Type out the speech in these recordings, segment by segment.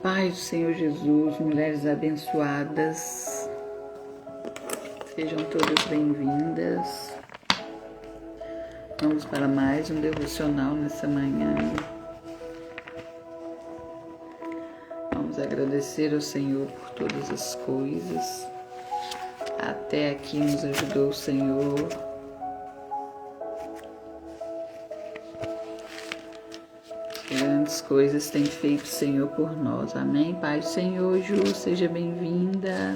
paz do Senhor Jesus, mulheres abençoadas, sejam todas bem-vindas. Vamos para mais um devocional nessa manhã. Vamos agradecer ao Senhor por todas as coisas. Até aqui nos ajudou o Senhor. Grandes coisas tem feito o Senhor por nós. Amém? Pai do Senhor, Ju, seja bem-vinda.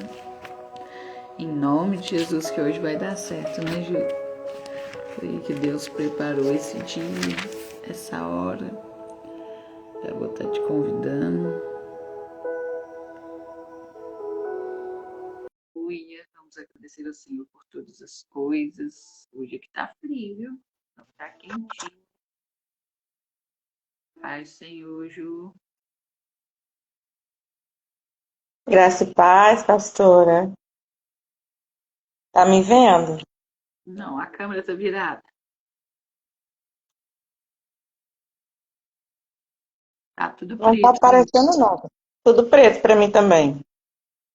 Em nome de Jesus, que hoje vai dar certo, né, Ju? Foi que Deus preparou esse dia, essa hora. Já vou estar te convidando. Vamos agradecer ao Senhor por todas as coisas. Hoje aqui tá frio, viu? Não tá quentinho. Paz, Senhor, Ju. Graça e paz, pastora. Tá me vendo? Não, a câmera tá virada. Tá tudo Não tá preto pra mim. aparecendo nada. Tudo preto pra mim também.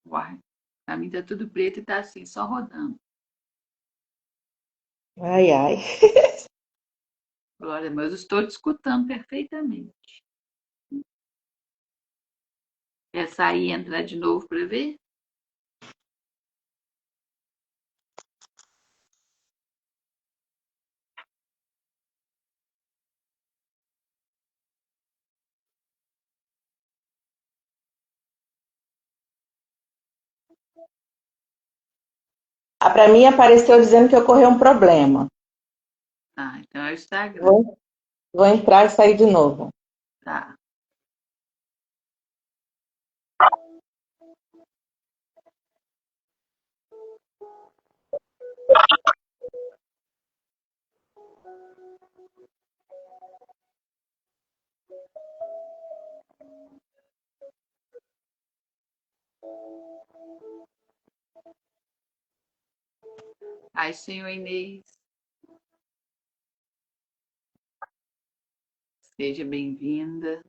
Uai, pra mim tá tudo preto e tá assim, só rodando. Ai, ai. Glória a Deus, eu estou te escutando perfeitamente. Quer sair e entrar de novo para ver? Pra mim apareceu dizendo que ocorreu um problema. Ah, então é o Instagram. Vou entrar e sair de novo. Tá. Ai, Senhor Inês, seja bem-vinda.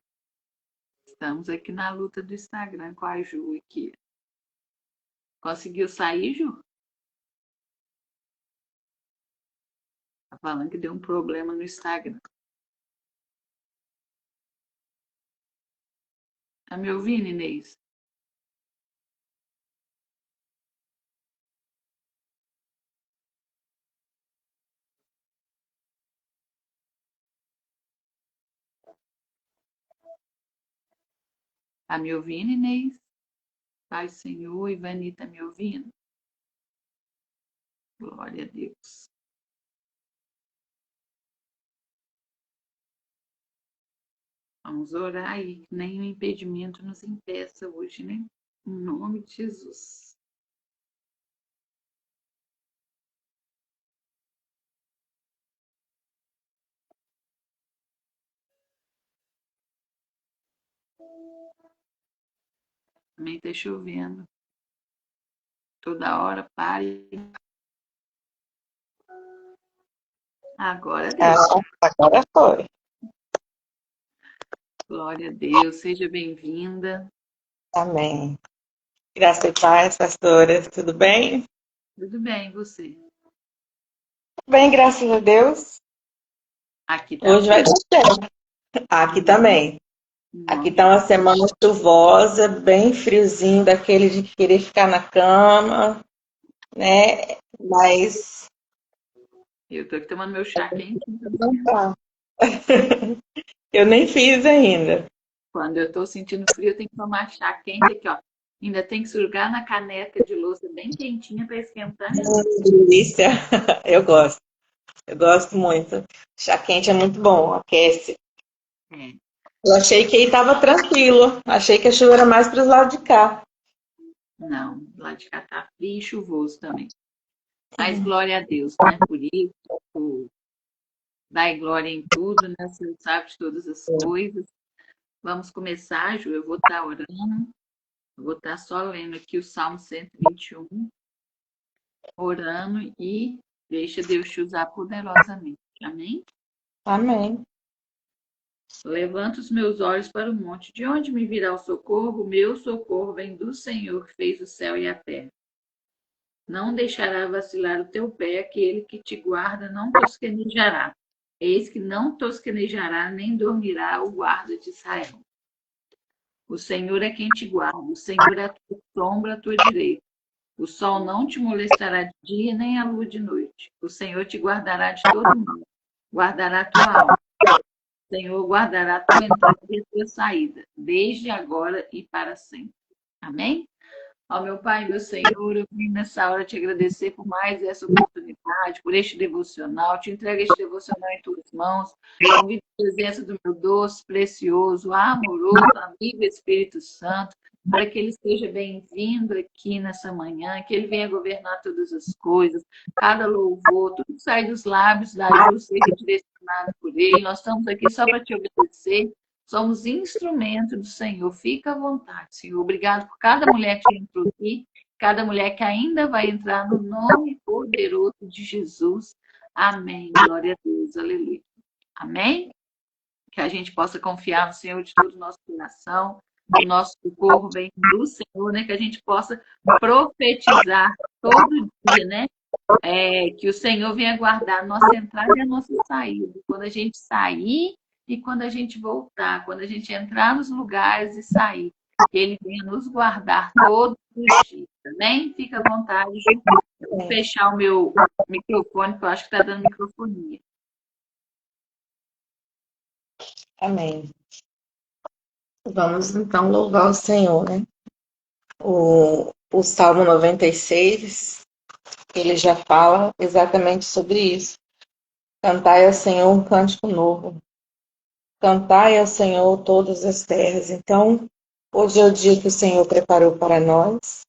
Estamos aqui na luta do Instagram com a Ju aqui. Conseguiu sair, Ju? Tá falando que deu um problema no Instagram. Tá me ouvindo, Inês? Tá me ouvindo, Inês? Pai, Senhor, Ivani, tá me ouvindo? Glória a Deus. Vamos orar aí, que nenhum impedimento nos impeça hoje, né? Em nome de Jesus. Também tá chovendo. Toda hora pare. Agora Ah, deu. agora foi. Glória a Deus. Seja bem-vinda. Amém. Graça e paz, pastora. Tudo bem? Tudo bem, você? Bem, graças a Deus. Aqui tá Hoje vai frio. dar certo. Aqui também. Em Aqui nome tá de uma Jesus. semana chuvosa, bem friozinho, daquele de querer ficar na cama, né? Mas Eu tô aqui tomando meu chá quentinho não também. tá. Eu nem fiz ainda. Quando eu tô sentindo frio, eu tenho que tomar chá quente aqui, ó. Ainda tem que sugar na caneca de louça bem quentinha para esquentar minha louça. Delícia. Eu gosto. Eu gosto muito. Chá quente é muito bom, aquece. É. Eu achei que aí estava tranquilo. Achei que a chuva era mais para os lados de cá. Não, lá de cá tá frio e chuvoso também. Mas glória a Deus, né? Por isso, por dar glória em tudo, né? Você sabe de todas as coisas. Vamos começar, Ju. Eu vou estar orando. Eu vou estar só lendo aqui o Salmo 121, orando e deixa Deus te usar poderosamente. Amém? Amém. Levanto os meus olhos para o monte. De onde me virá o socorro? O meu socorro vem do Senhor que fez o céu e a terra. Não deixará vacilar o teu pé, aquele que te guarda não tosquenejará. Eis que não tosquenejará, nem dormirá o guarda de Israel. O Senhor é quem te guarda, o Senhor é a tua sombra, a tua direita. O sol não te molestará de dia, nem a lua de noite. O Senhor te guardará de todo mal, guardará a tua alma. O Senhor guardará a tua entrada e a tua saída, desde agora e para sempre. Amém? Ó meu Pai, meu Senhor, eu vim nessa hora te agradecer por mais essa oportunidade, por este devocional. Te entrego este devocional em tuas mãos. Convido a presença do meu doce, precioso, amoroso, amigo Espírito Santo, para que ele esteja bem-vindo aqui nessa manhã, que ele venha governar todas as coisas, cada louvor, tudo que sai dos lábios da Ju seja direcionado por ele. Nós estamos aqui só para te obedecer. Somos instrumento do Senhor. Fica à vontade, Senhor. Obrigado por cada mulher que entrou aqui, cada mulher que ainda vai entrar no nome poderoso de Jesus. Amém. Glória a Deus. Aleluia. Amém? Que a gente possa confiar no Senhor de todo o nosso coração. O nosso socorro vem do Senhor, né? Que a gente possa profetizar todo dia, né? Que o Senhor venha guardar a nossa entrada e a nossa saída. Quando a gente sair e quando a gente voltar, quando a gente entrar nos lugares e sair, que Ele venha nos guardar todos os dias, amém? Fica à vontade, Ju. Eu vou fechar o meu microfone, porque eu acho que está dando microfonia. Amém. Vamos então louvar o Senhor, né? O Salmo 96, ele já fala exatamente sobre isso. Cantai ao Senhor um cântico novo. Cantai ao Senhor todas as terras. Então, hoje é o dia que o Senhor preparou para nós.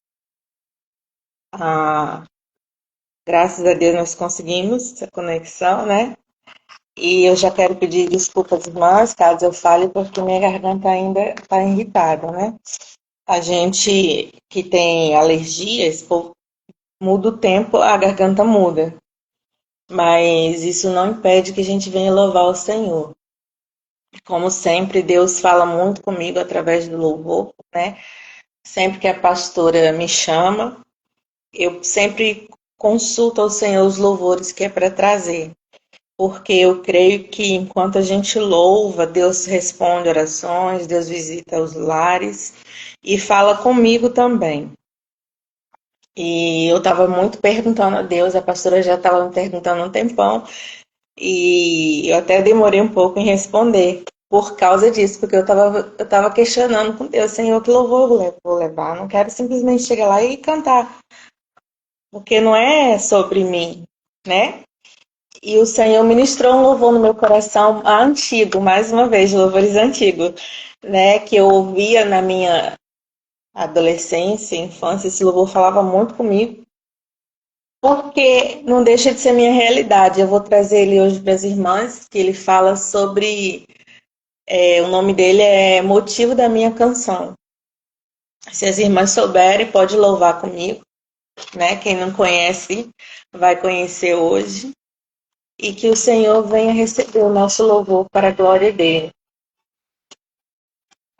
Graças a Deus nós conseguimos essa conexão, né? E eu já quero pedir desculpas, irmãs, caso eu fale, porque minha garganta ainda está irritada, né? A gente que tem alergias, muda o tempo, a garganta muda. Mas isso não impede que a gente venha louvar o Senhor. Como sempre, Deus fala muito comigo através do louvor, né? Sempre que a pastora me chama, eu sempre consulto ao Senhor os louvores que é para trazer. Porque eu creio que enquanto a gente louva, Deus responde orações, Deus visita os lares e fala comigo também. E eu estava muito perguntando a Deus, a pastora já estava me perguntando há um tempão, e eu até demorei um pouco em responder por causa disso, porque eu tava questionando com Deus, Senhor, que louvor eu vou levar? Não quero simplesmente chegar lá e cantar, porque não é sobre mim, né? E o Senhor ministrou um louvor no meu coração antigo, mais uma vez, louvores antigos, né? Que eu ouvia na minha adolescência, infância, esse louvor falava muito comigo, porque não deixa de ser minha realidade. Eu vou trazer ele hoje para as irmãs, que ele fala sobre, o nome dele é Motivo da Minha Canção. Se as irmãs souberem, pode louvar comigo, né? Quem não conhece, vai conhecer hoje. E que o Senhor venha receber o nosso louvor para a glória dele.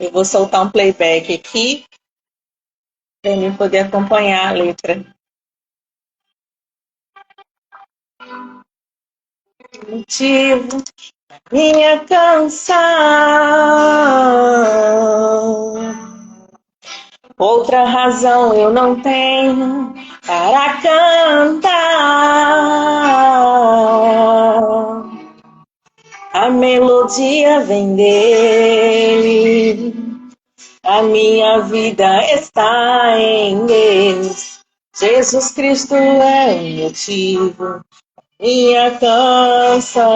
Eu vou soltar um playback aqui, para mim poder acompanhar a letra. Motivo da minha canção, outra razão eu não tenho para cantar. A melodia vem dele, a minha vida está em Deus. Jesus Cristo é o motivo, minha canção.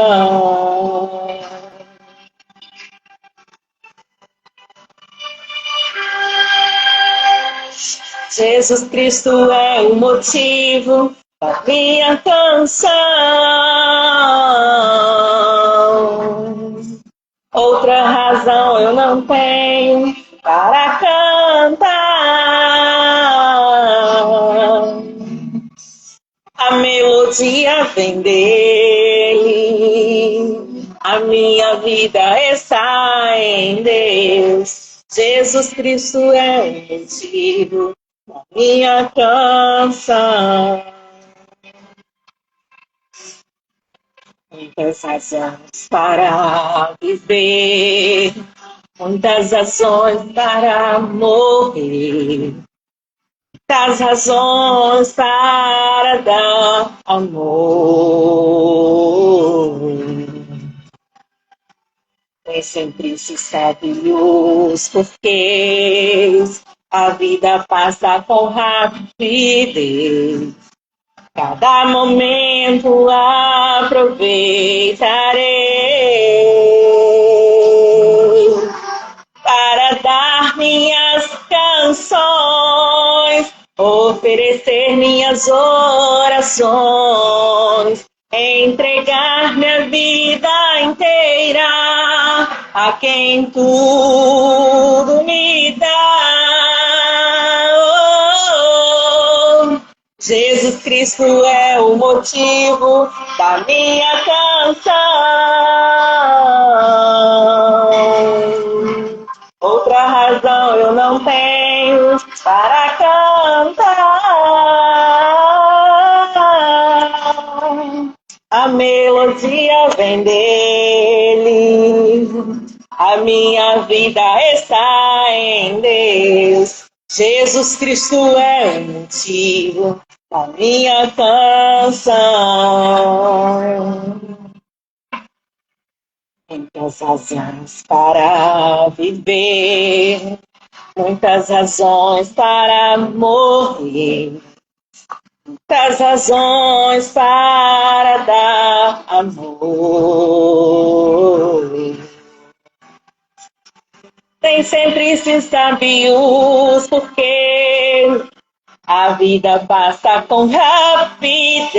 Jesus Cristo é o motivo da minha canção. Outra razão eu não tenho para cantar. A melodia vem dele, a minha vida está Jesus Cristo é o motivo da minha canção. Muitas razões para viver, muitas razões para morrer, muitas razões para dar amor. Nem sempre se sabe os porquês, a vida passa com rapidez. Cada momento aproveitarei para dar minhas canções, oferecer minhas orações, entregar minha vida inteira a quem tudo me dá. Jesus Cristo é o motivo da minha canção. Outra razão eu não tenho para cantar. A melodia vem dele, a minha vida está em Deus. Jesus Cristo é o motivo da minha canção. Muitas razões para viver, muitas razões para morrer, muitas razões para dar amor. Nem sempre se sabe os porquês, a vida passa com rapidez.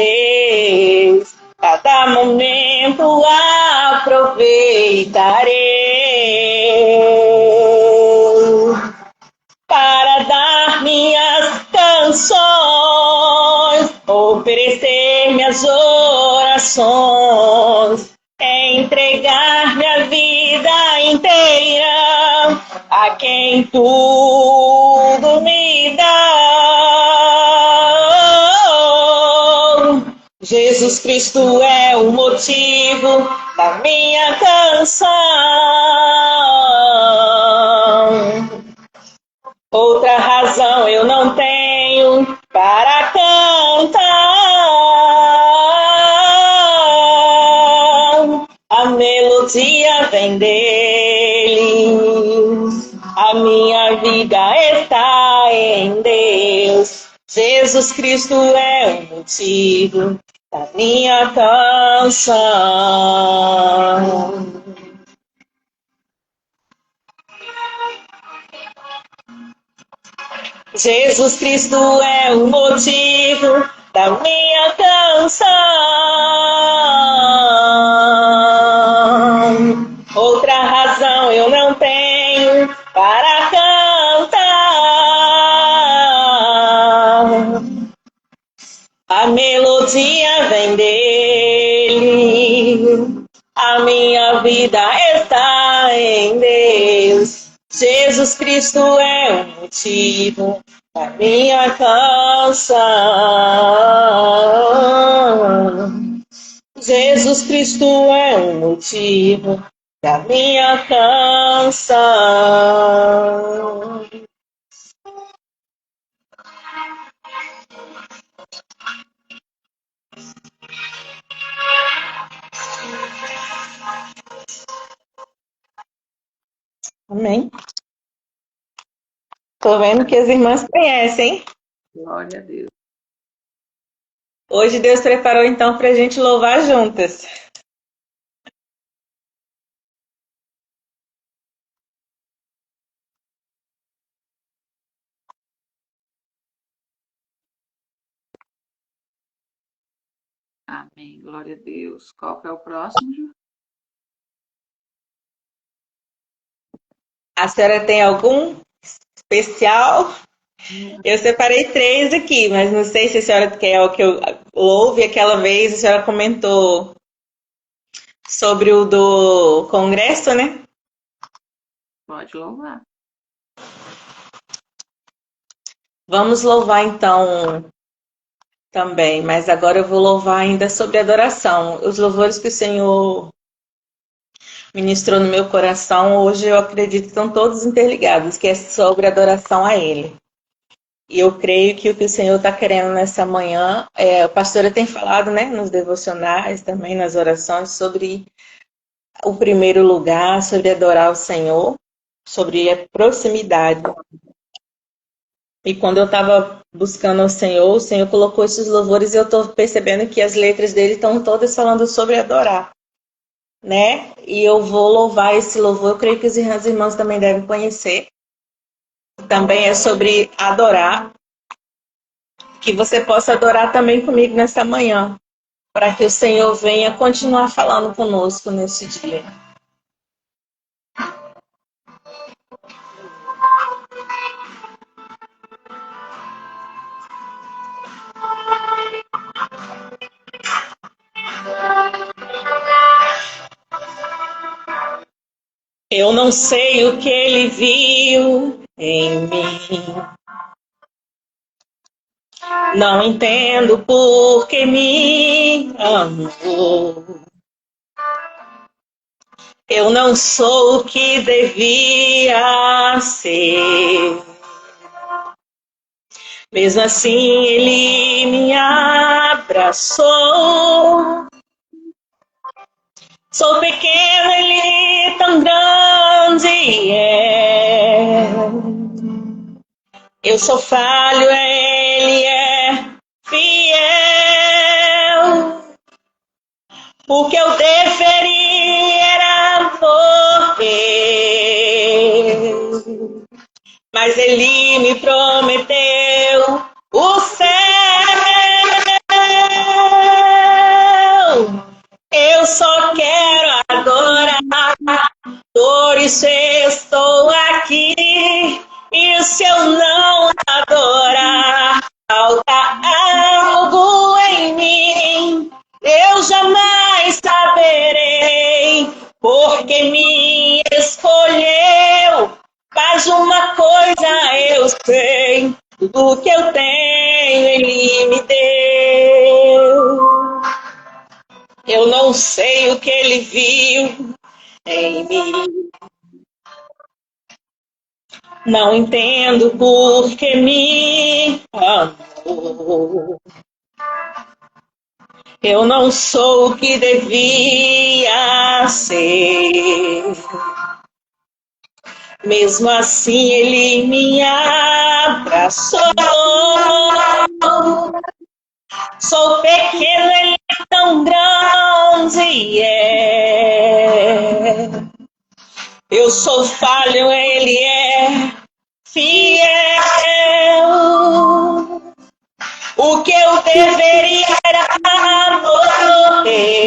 Cada momento aproveitarei para dar minhas canções, oferecer minhas orações, entregar minha vida inteira a quem tudo me dá. Jesus Cristo é o motivo da minha canção. Outra razão eu não tenho para cantar. A melodia vem dele, a minha vida está em Deus. Jesus Cristo é o motivo da minha canção. Jesus Cristo é o motivo da minha canção. Outra razão eu não tenho para cantar. A melodia vem dele, a minha vida está em Deus. Jesus Cristo é o motivo da minha canção. Jesus Cristo é o motivo da minha canção. Amém. Tô vendo que as irmãs conhecem, hein? Glória a Deus. Hoje Deus preparou então para a gente louvar juntas. Amém. Glória a Deus. Qual que é o próximo, Ju? A senhora tem algum especial? Eu separei 3 aqui, mas não sei se a senhora quer o que eu louve. Aquela vez a senhora comentou sobre o do congresso, né? Pode louvar. Vamos louvar então também, mas agora eu vou louvar ainda sobre adoração. Os louvores que o Senhor ministrou no meu coração, hoje eu acredito que estão todos interligados, que é sobre adoração a Ele. E eu creio que o que o Senhor está querendo nessa manhã, a pastora tem falado, né, nos devocionais, também nas orações, sobre o primeiro lugar, sobre adorar o Senhor, sobre a proximidade. E quando eu estava buscando o Senhor colocou esses louvores e eu estou percebendo que as letras dele estão todas falando sobre adorar, né? E eu vou louvar esse louvor, eu creio que os irmãos também devem conhecer. Também é sobre adorar, que você possa adorar também comigo nessa manhã, para que o Senhor venha continuar falando conosco nesse dia. Eu não sei o que ele viu em mim. Não entendo por que me amou. Eu não sou o que devia ser. Mesmo assim, ele me abraçou. Sou pequeno, ele tão grande é. Eu sou falho, ele é fiel. O que eu deveria era morrer. Mas ele me prometeu o céu. Eu só quero adorar, por isso estou aqui. E se eu não adorar, falta algo em mim. Eu jamais saberei, porque me escolheu. Mas uma coisa eu sei, tudo que eu tenho ele me deu. Eu não sei o que ele viu em mim. Não entendo por que me amou. Eu não sou o que devia ser. Mesmo assim ele me abraçou. Sou pequeno, ele é tão grande é. Eu sou falho, ele é fiel. O que eu deveria era morrer.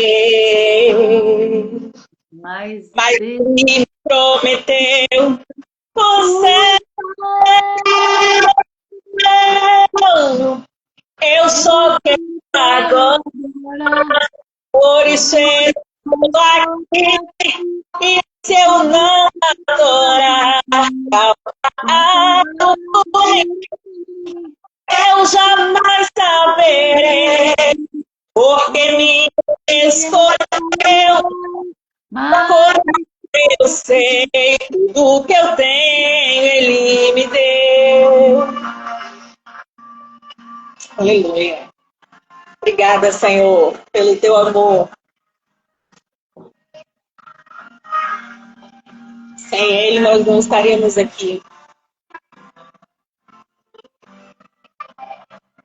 Mas ele me prometeu o céu. Eu só quero agora, por isso eu estou aqui. E se eu não adorar, eu jamais saberei, porque me escolheu. Mas eu sei tudo que eu tenho, ele me deu. Aleluia. Obrigada, Senhor, pelo teu amor. Sem ele, nós não estaríamos aqui.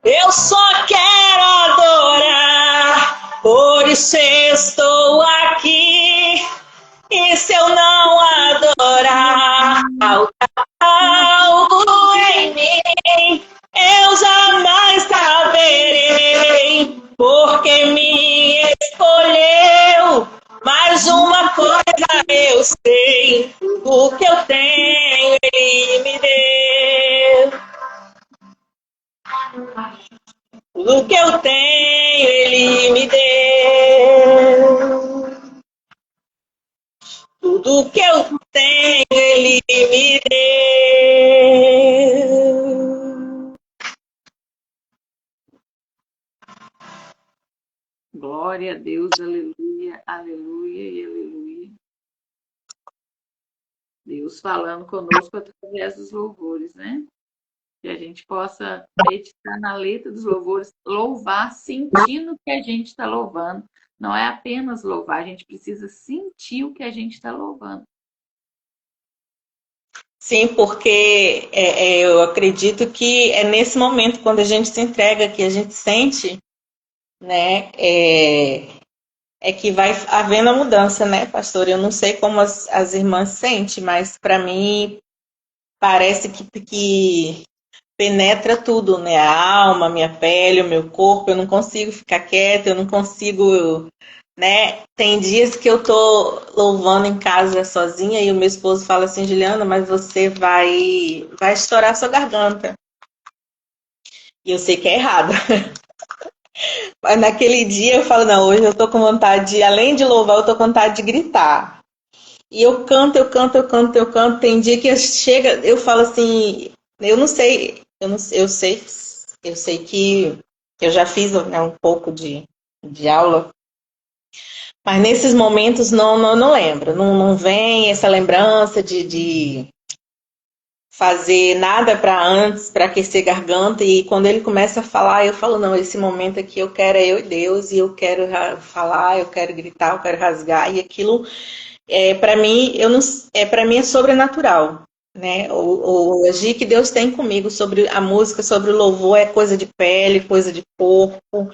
Eu só quero adorar, por isso estou aqui. E se eu não adorar, algo em mim, eu jamais saberei, porque me escolheu. Mas uma coisa eu sei, o que eu tenho ele me deu. O que eu tenho ele me deu. Tudo que eu tenho ele me deu. Glória a Deus, aleluia, aleluia e aleluia. Deus falando conosco através dos louvores, né? Que a gente possa meditar na letra dos louvores, louvar sentindo que a gente está louvando. Não é apenas louvar, a gente precisa sentir o que a gente está louvando. Sim, porque eu acredito que é nesse momento, quando a gente se entrega, que a gente sente, né, que vai havendo a mudança, né, pastor? Eu não sei como as irmãs sentem, mas para mim parece que penetra tudo, né? A alma, a minha pele, o meu corpo. Eu não consigo ficar quieta, eu não consigo, né? Tem dias que eu tô louvando em casa sozinha e o meu esposo fala assim, Juliana, mas você vai estourar sua garganta. E eu sei que é errado. Mas naquele dia eu falo, não, hoje eu tô com vontade, além de louvar, eu tô com vontade de gritar. E eu canto, eu canto, eu canto, eu canto. Tem dia que chega, eu falo assim, eu não sei, eu sei que eu já fiz, né, um pouco de aula, mas nesses momentos não lembro, não vem essa lembrança de fazer nada para antes, para aquecer garganta, e quando ele começa a falar, eu falo, não, esse momento aqui eu quero é eu e Deus, e eu quero falar, eu quero gritar, eu quero rasgar, e aquilo para mim, para mim é sobrenatural, né? O agir que Deus tem comigo sobre a música, sobre o louvor é coisa de pele, coisa de corpo,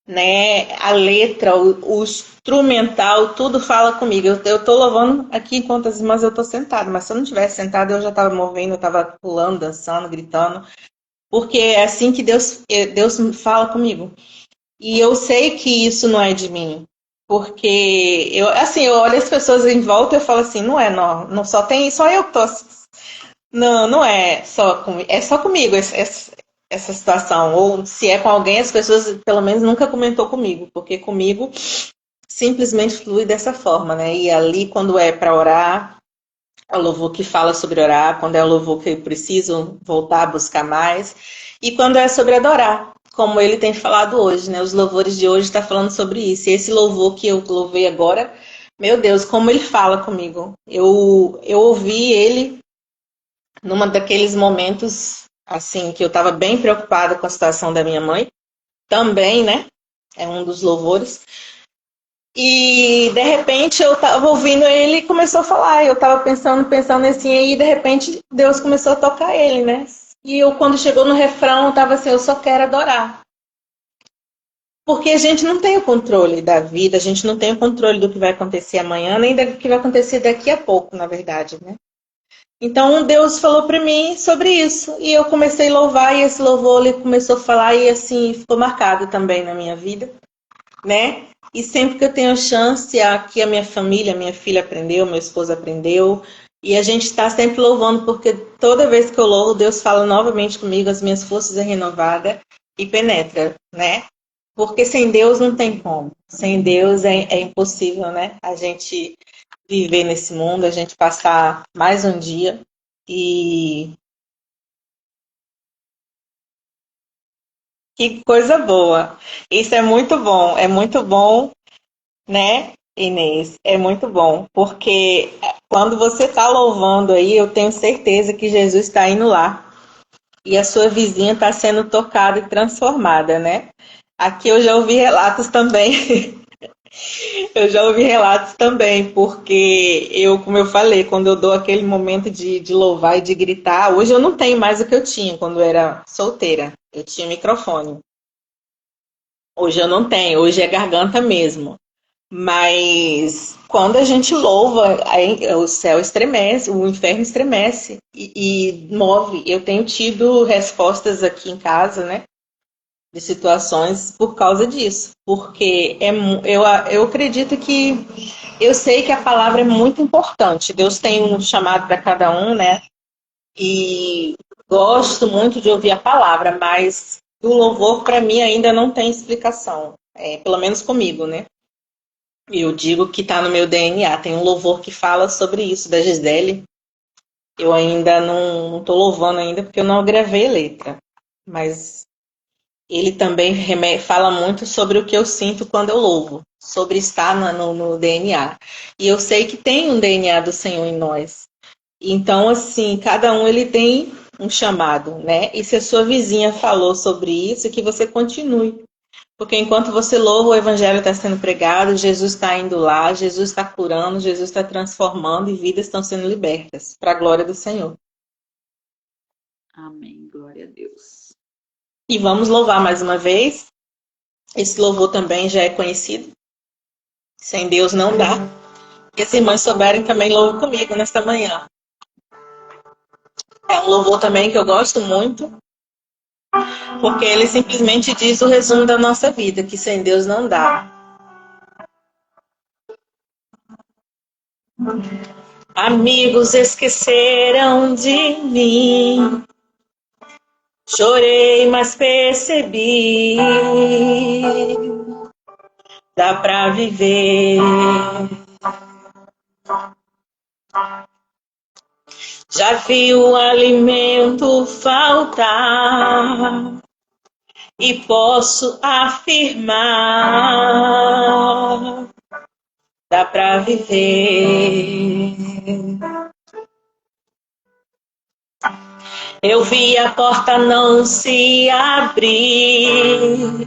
né? A letra, o instrumental, tudo fala comigo. Eu tô louvando aqui enquanto as irmãs eu tô sentada, mas se eu não tivesse sentada eu já estava movendo, eu estava pulando, dançando, gritando, porque é assim que Deus fala comigo. E eu sei que isso não é de mim. Porque eu olho as pessoas em volta e eu falo assim, não só tem, só eu que tô. Não é só comigo, é só comigo essa situação. Ou se é com alguém, as pessoas pelo menos nunca comentou comigo, porque comigo simplesmente flui dessa forma, né? E ali quando é para orar, é o louvor que fala sobre orar, quando é o louvor que eu preciso voltar a buscar mais, e quando é sobre adorar, como ele tem falado hoje, né? Os louvores de hoje estão falando sobre isso. E esse louvor que eu louvei agora, meu Deus, como ele fala comigo. Eu ouvi ele numa daqueles momentos, assim, que eu estava bem preocupada com a situação da minha mãe, também, né? É um dos louvores. E de repente eu tava ouvindo ele e começou a falar. Eu tava pensando assim, aí de repente Deus começou a tocar ele, né? E eu, quando chegou no refrão, eu tava assim, eu só quero adorar. Porque a gente não tem o controle da vida, a gente não tem o controle do que vai acontecer amanhã, nem do que vai acontecer daqui a pouco, na verdade, né? Então Deus falou para mim sobre isso. E eu comecei a louvar, e esse louvor ele começou a falar, e assim, ficou marcado também na minha vida, né? E sempre que eu tenho chance, aqui a minha família, minha filha aprendeu, meu esposo aprendeu, e a gente está sempre louvando, porque toda vez que eu louvo, Deus fala novamente comigo, as minhas forças é renovada e penetra, né? Porque sem Deus não tem como. Sem Deus é impossível, né? A gente viver nesse mundo, a gente passar mais um dia e que coisa boa. Isso é muito bom, né, Inês? É muito bom, porque quando você está louvando aí, eu tenho certeza que Jesus está indo lá e a sua vizinha está sendo tocada e transformada, né? Aqui eu já ouvi relatos também. Eu já ouvi relatos também, porque como eu falei, quando eu dou aquele momento de louvar e de gritar, hoje eu não tenho mais o que eu tinha quando eu era solteira. Eu tinha microfone. Hoje eu não tenho, hoje é garganta mesmo. Mas quando a gente louva, aí o céu estremece, o inferno estremece e move. Eu tenho tido respostas aqui em casa, né, de situações por causa disso. Porque eu acredito que eu sei que a palavra é muito importante. Deus tem um chamado para cada um, né? E gosto muito de ouvir a palavra, mas o louvor para mim ainda não tem explicação. Pelo menos comigo, né? Eu digo que está no meu DNA. Tem um louvor que fala sobre isso, da Gisele. Eu ainda não estou louvando ainda porque eu não gravei a letra. Mas ele também fala muito sobre o que eu sinto quando eu louvo, sobre estar no DNA. E eu sei que tem um DNA do Senhor em nós. Então, assim, cada um ele tem um chamado, né? E se a sua vizinha falou sobre isso, que você continue. Porque enquanto você louva, o evangelho está sendo pregado, Jesus está indo lá, Jesus está curando, Jesus está transformando e vidas estão sendo libertas, para a glória do Senhor. Amém, glória a Deus. E vamos louvar mais uma vez. Esse louvor também já é conhecido. Sem Deus não dá. E as irmãs souberem também louvam comigo nesta manhã. É um louvor também que eu gosto muito, porque ele simplesmente diz o resumo da nossa vida, que sem Deus não dá. Amigos esqueceram de mim, chorei, mas percebi, dá pra viver. Já vi o alimento faltar e posso afirmar, dá pra viver. Eu vi a porta não se abrir,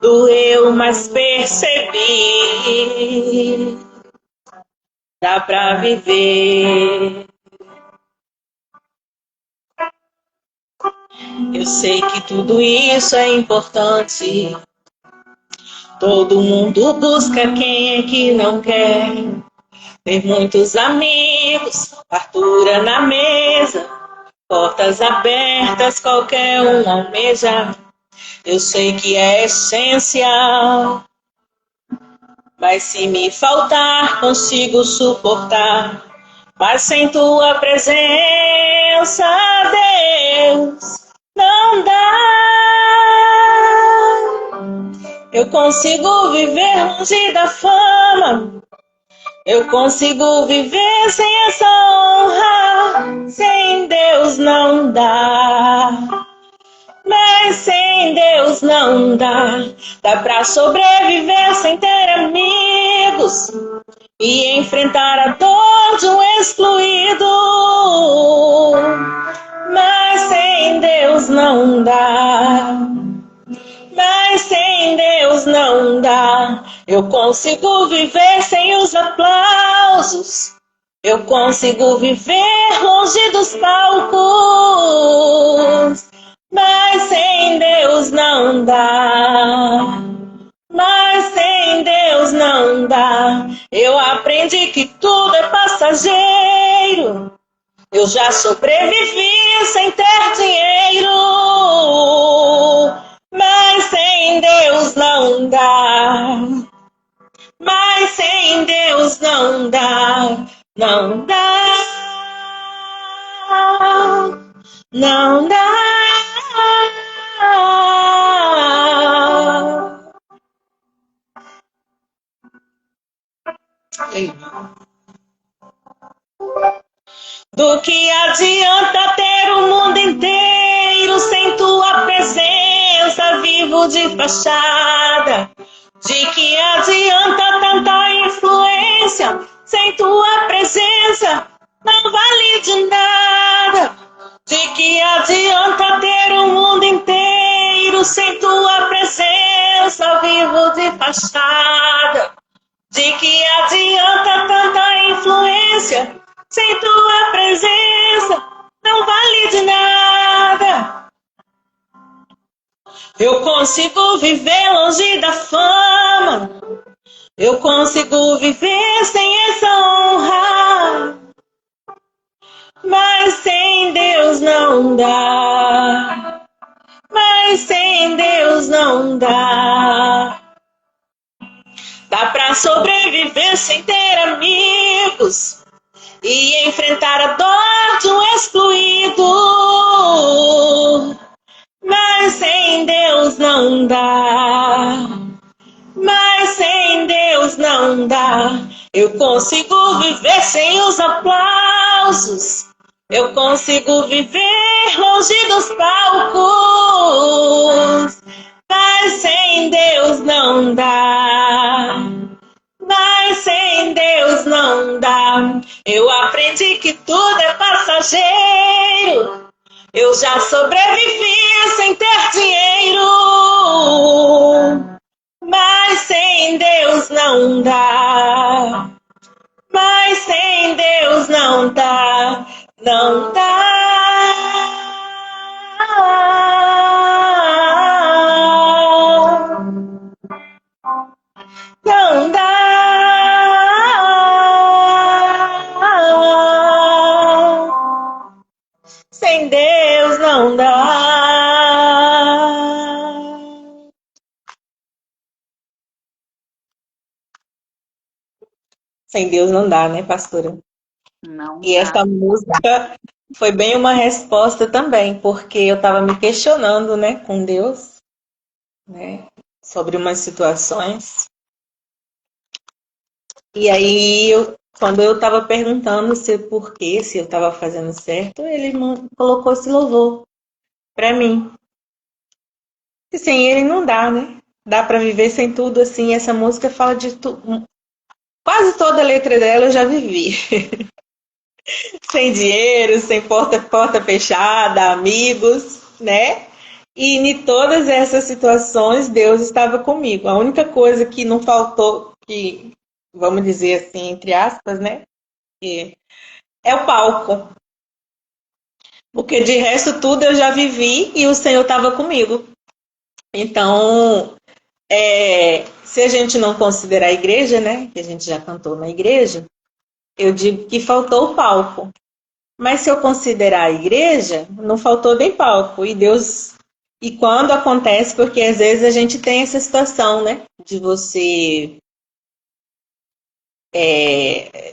doeu, mas percebi, dá pra viver. Eu sei que tudo isso é importante. Todo mundo busca, quem é que não quer? Ter muitos amigos, fartura na mesa, portas abertas, qualquer um almeja. Eu sei que é essencial, mas se me faltar, consigo suportar. Mas sem tua presença, Deus, não dá. Eu consigo viver longe da fama, eu consigo viver sem essa honra. Sem Deus não dá. Mas sem Deus não dá. Dá pra sobreviver sem ter amigos e enfrentar a dor de um excluído. Mas sem Deus não dá. Mas sem Deus não dá. Eu consigo viver sem os aplausos. Eu consigo viver longe dos palcos. Mas sem Deus não dá. Mas sem Deus não dá. Eu aprendi que tudo é passageiro. Eu já sobrevivi sem ter dinheiro. Mas sem Deus não dá. Mas sem Deus não dá. Não dá. Não dá. Do que adianta ter o mundo inteiro sem tua presença, vivo de fachada? De que adianta tanta influência sem tua presença, não vale de nada? De que adianta ter o mundo inteiro sem tua presença, vivo de fachada? De que adianta tanta influência sem tua presença, não vale de nada? Eu consigo viver longe da fama, eu consigo viver sem essa honra, mas sem Deus não dá. Mas sem Deus não dá. Dá pra sobreviver sem ter amigos e enfrentar a dor de um excluído. Mas sem Deus não dá. Mas sem Deus não dá. Eu consigo viver sem os aplausos. Eu consigo viver longe dos palcos. Eu já sobrevivi sem ter dinheiro, mas sem Deus não dá. Mas sem Deus não dá, não dá. Não dá. Sem Deus não dá. Sem Deus não dá, né, pastora? Não E dá. essa música foi bem uma resposta também, porque eu estava me questionando, né, com Deus, né, sobre umas situações. E aí, quando eu estava perguntando se por quê, se eu estava fazendo certo, ele colocou esse louvor para mim. E sem ele não dá, né? Dá para viver sem tudo assim. Essa música fala de tudo. Quase toda a letra dela eu já vivi. Sem dinheiro, sem porta fechada, amigos, né? E em todas essas situações, Deus estava comigo. A única coisa que não faltou, que vamos dizer assim, entre aspas, né? É o palco. Porque de resto tudo eu já vivi e o Senhor estava comigo. Então, se a gente não considerar a igreja, né? Que a gente já cantou na igreja, eu digo que faltou o palco. Mas se eu considerar a igreja, não faltou nem palco. E Deus. E quando acontece, porque às vezes a gente tem essa situação, né? De você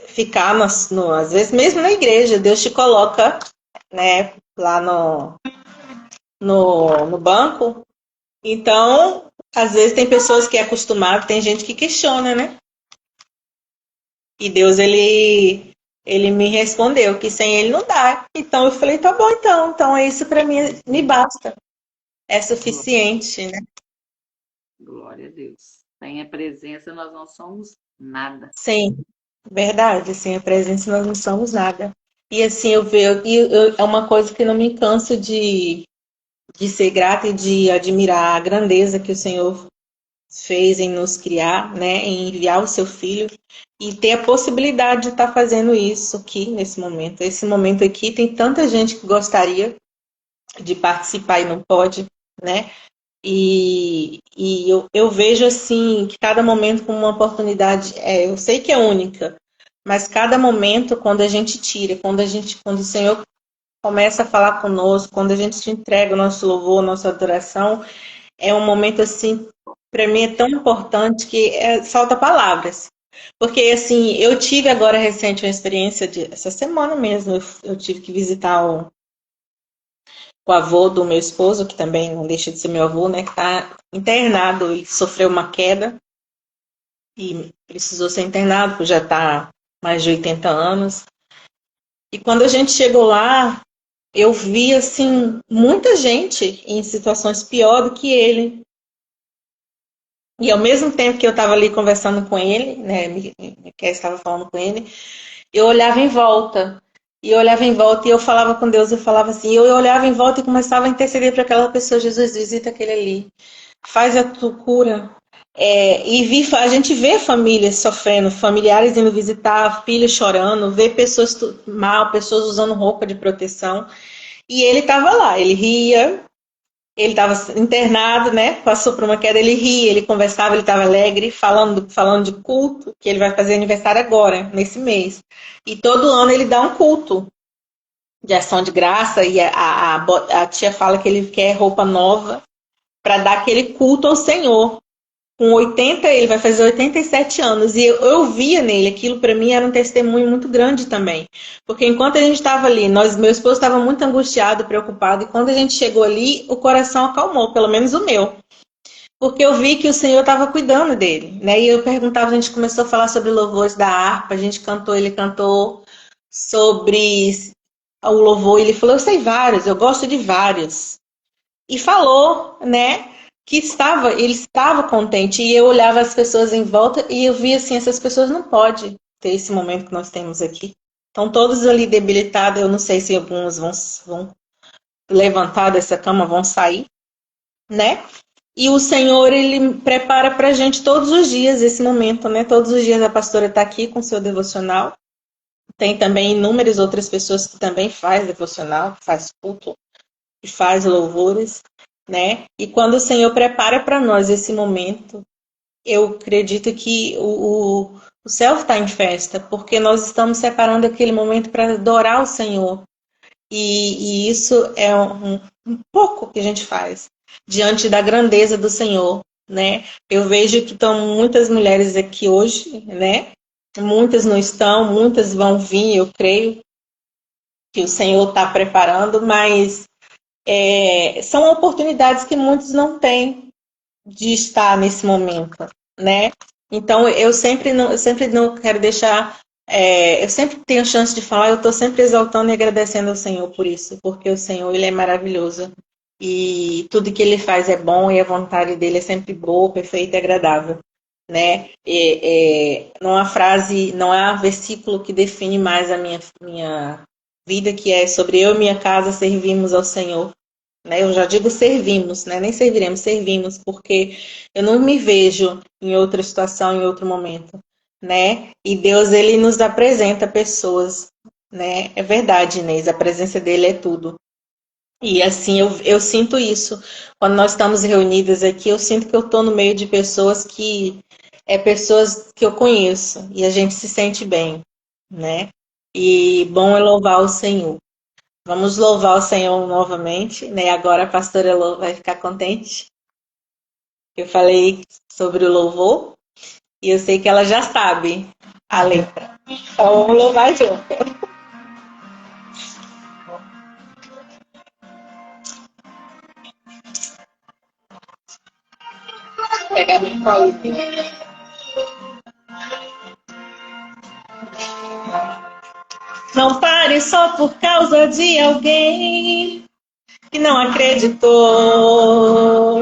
ficar, às vezes mesmo na igreja, Deus te coloca, né, lá no banco. Então, às vezes tem pessoas que é acostumado, tem gente que questiona, né? E Deus, ele me respondeu que sem ele não dá. Então eu falei, tá bom então. Então é isso para mim, me basta. É suficiente, né? Glória a Deus. Sem a presença, nós não somos nada. Sim, verdade. Sem a presença nós não somos nada. E assim, é uma coisa que não me canso de ser grata e de admirar a grandeza que o Senhor fez em nos criar, né, em enviar o seu filho e ter a possibilidade de estar fazendo isso aqui nesse momento. Esse momento aqui tem tanta gente que gostaria de participar e não pode, né? E eu vejo assim que cada momento como uma oportunidade, eu sei que é única, mas cada momento quando a gente tira, quando o Senhor começa a falar conosco, quando a gente te entrega o nosso louvor, a nossa adoração, é um momento assim, para mim é tão importante que falta palavras. Porque assim, eu tive agora recente uma experiência essa semana mesmo, eu tive que visitar o avô do meu esposo, que também não deixa de ser meu avô, né, que está internado e sofreu uma queda e precisou ser internado, porque já está mais de 80 anos. E quando a gente chegou lá, eu vi assim muita gente em situações pior do que ele. E ao mesmo tempo que eu estava ali conversando com ele, né, que estava falando com ele, eu olhava em volta. E eu olhava em volta e eu falava com Deus, eu falava assim, eu olhava em volta e começava a interceder para aquela pessoa, Jesus, visita aquele ali, faz a tua cura. A gente vê famílias sofrendo, familiares indo visitar, filhos chorando, vê pessoas mal, pessoas usando roupa de proteção. E ele estava lá, ele ria, ele estava internado, né? Passou por uma queda, ele ria, ele conversava, ele estava alegre, falando de culto, que ele vai fazer aniversário agora, nesse mês. E todo ano ele dá um culto de ação de graça, e a tia fala que ele quer roupa nova para dar aquele culto ao Senhor. Com 80, ele vai fazer 87 anos. E eu via nele, aquilo para mim era um testemunho muito grande também. Porque enquanto a gente estava ali, meu esposo estava muito angustiado, preocupado. E quando a gente chegou ali, o coração acalmou, pelo menos o meu. Porque eu vi que o Senhor estava cuidando dele. Né? E eu perguntava, a gente começou a falar sobre louvores da harpa, a gente cantou, ele cantou sobre o louvor. Ele falou, eu sei vários, eu gosto de vários. E falou, né? Que ele estava contente e eu olhava as pessoas em volta e eu via assim, essas pessoas não podem ter esse momento que nós temos aqui. Estão todos ali debilitados, eu não sei se alguns vão levantar dessa cama, vão sair, né? E o Senhor, Ele prepara para a gente todos os dias esse momento, né? Todos os dias a pastora está aqui com seu devocional. Tem também inúmeras outras pessoas que também faz devocional, faz culto, que faz louvores, né? E quando o Senhor prepara para nós esse momento, eu acredito que o céu está em festa, porque nós estamos separando aquele momento para adorar o Senhor. E isso é um pouco que a gente faz diante da grandeza do Senhor, né? Eu vejo que estão muitas mulheres aqui hoje, né? Muitas não estão, muitas vão vir, eu creio que o Senhor está preparando, mas são oportunidades que muitos não têm de estar nesse momento, né? Então, eu sempre não quero deixar... eu sempre tenho a chance de falar, eu estou sempre exaltando e agradecendo ao Senhor por isso, porque o Senhor, Ele é maravilhoso. E tudo que Ele faz é bom e a vontade dEle é sempre boa, perfeita e agradável, né? Não há frase, não há versículo que define mais a minha vida, que é sobre eu e minha casa servimos ao Senhor. Né? Eu já digo servimos, né? Nem serviremos, servimos, porque eu não me vejo em outra situação, em outro momento, né? E Deus, Ele nos apresenta pessoas, né? É verdade, Inês, a presença dEle é tudo. E assim, eu sinto isso. Quando nós estamos reunidas aqui, eu sinto que eu estou no meio de pessoas pessoas que eu conheço, e a gente se sente bem, né? E bom é louvar o Senhor. Vamos louvar o Senhor novamente, né? Agora a pastora Elô vai ficar contente. Eu falei sobre o louvor e eu sei que ela já sabe a letra. Então vamos louvar junto. Vou pegar meu colo aqui. Não pare só por causa de alguém que não acreditou.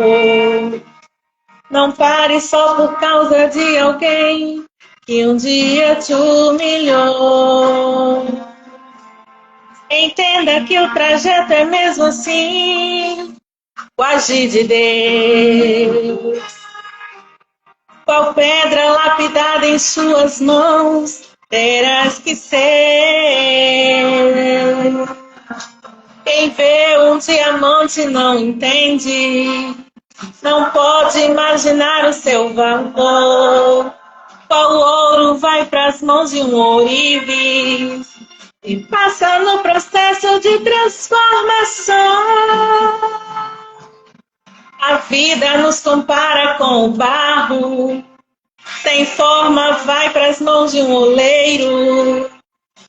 Não pare só por causa de alguém que um dia te humilhou. Entenda que o trajeto é mesmo assim, o agir de Deus. Qual pedra lapidada em suas mãos terás que ser. Quem vê um diamante não entende, não pode imaginar o seu valor. Qual ouro vai para as mãos de um ourives e passa no processo de transformação. A vida nos compara com o barro, sem forma vai para as mãos de um oleiro,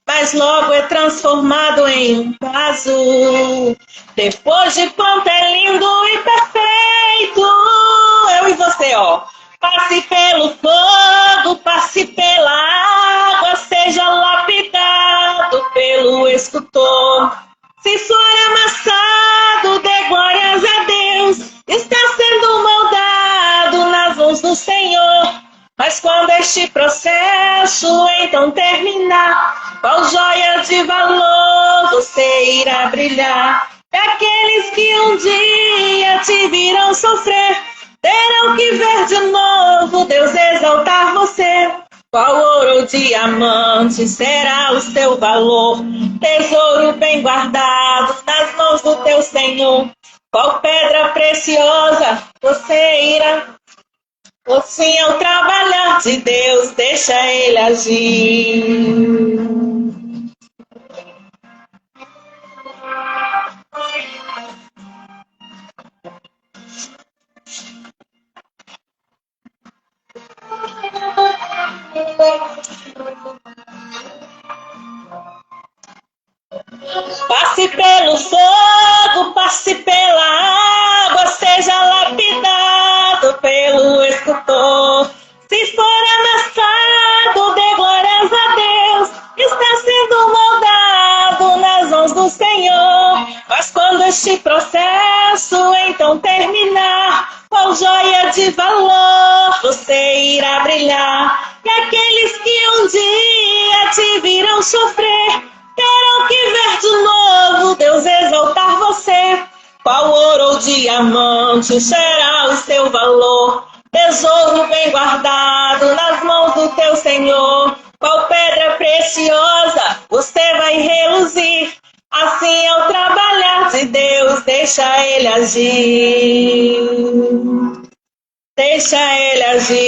mas logo é transformado em um vaso. Depois de pronto é lindo e perfeito. Eu e você, ó. Passe pelo fogo, passe pela água, seja lapidado pelo escultor. Se for amassado, dê glórias a Deus. Está sendo moldado nas mãos do Senhor. Mas quando este processo então terminar, qual joia de valor você irá brilhar? E aqueles que um dia te viram sofrer, terão que ver de novo Deus exaltar você. Qual ouro ou diamante será o seu valor? Tesouro bem guardado nas mãos do teu Senhor. Qual pedra preciosa você irá? Assim é o trabalhar de Deus, deixa Ele agir. Passe pelo fogo, passe pela água, seja lapidado pelo escultor. Se for amassado, dê glórias a Deus, está sendo moldado nas mãos do Senhor. Mas quando este processo então terminar, qual joia de valor você irá brilhar? E aqueles que um dia te viram sofrer, terão que ver de novo Deus exaltar você. diamante será o seu valor. Tesouro bem guardado nas mãos do teu Senhor. Qual pedra preciosa você vai reluzir. Assim é o trabalhar de Deus, deixa Ele agir. Deixa Ele agir.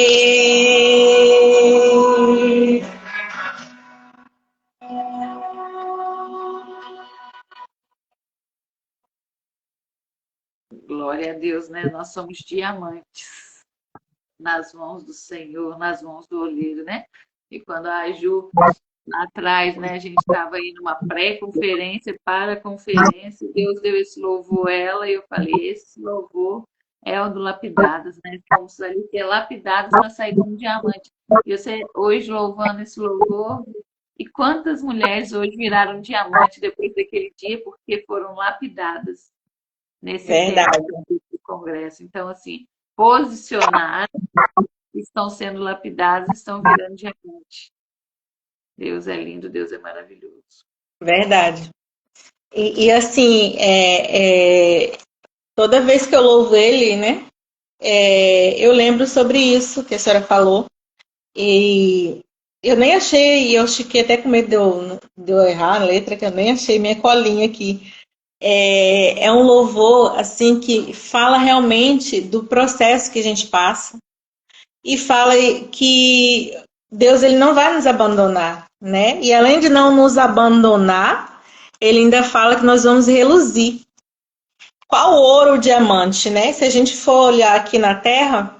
Glória a Deus, né? Nós somos diamantes nas mãos do Senhor, nas mãos do olheiro, né? E quando a Ju lá atrás, né, a gente estava aí numa pré-conferência para a conferência, Deus deu esse louvor a ela e eu falei, esse louvor é o do Lapidadas, né? Fomos ali ser lapidados para sair como diamante. E você hoje louvando esse louvor, e quantas mulheres hoje viraram diamante depois daquele dia porque foram lapidadas nesse Verdade. tempo do congresso. Então, assim, posicionaram, estão sendo lapidados, estão virando diamante. Deus é lindo, Deus é maravilhoso. Verdade. E assim, toda vez que eu louvo ele, né? Eu lembro sobre isso que a senhora falou. E eu nem achei, eu fiquei até com medo de eu errar a letra, que eu nem achei minha colinha aqui. É um louvor assim que fala realmente do processo que a gente passa e fala que Deus ele não vai nos abandonar, né? E além de não nos abandonar, ele ainda fala que nós vamos reluzir. Qual ouro ou diamante, né? Se a gente for olhar aqui na Terra,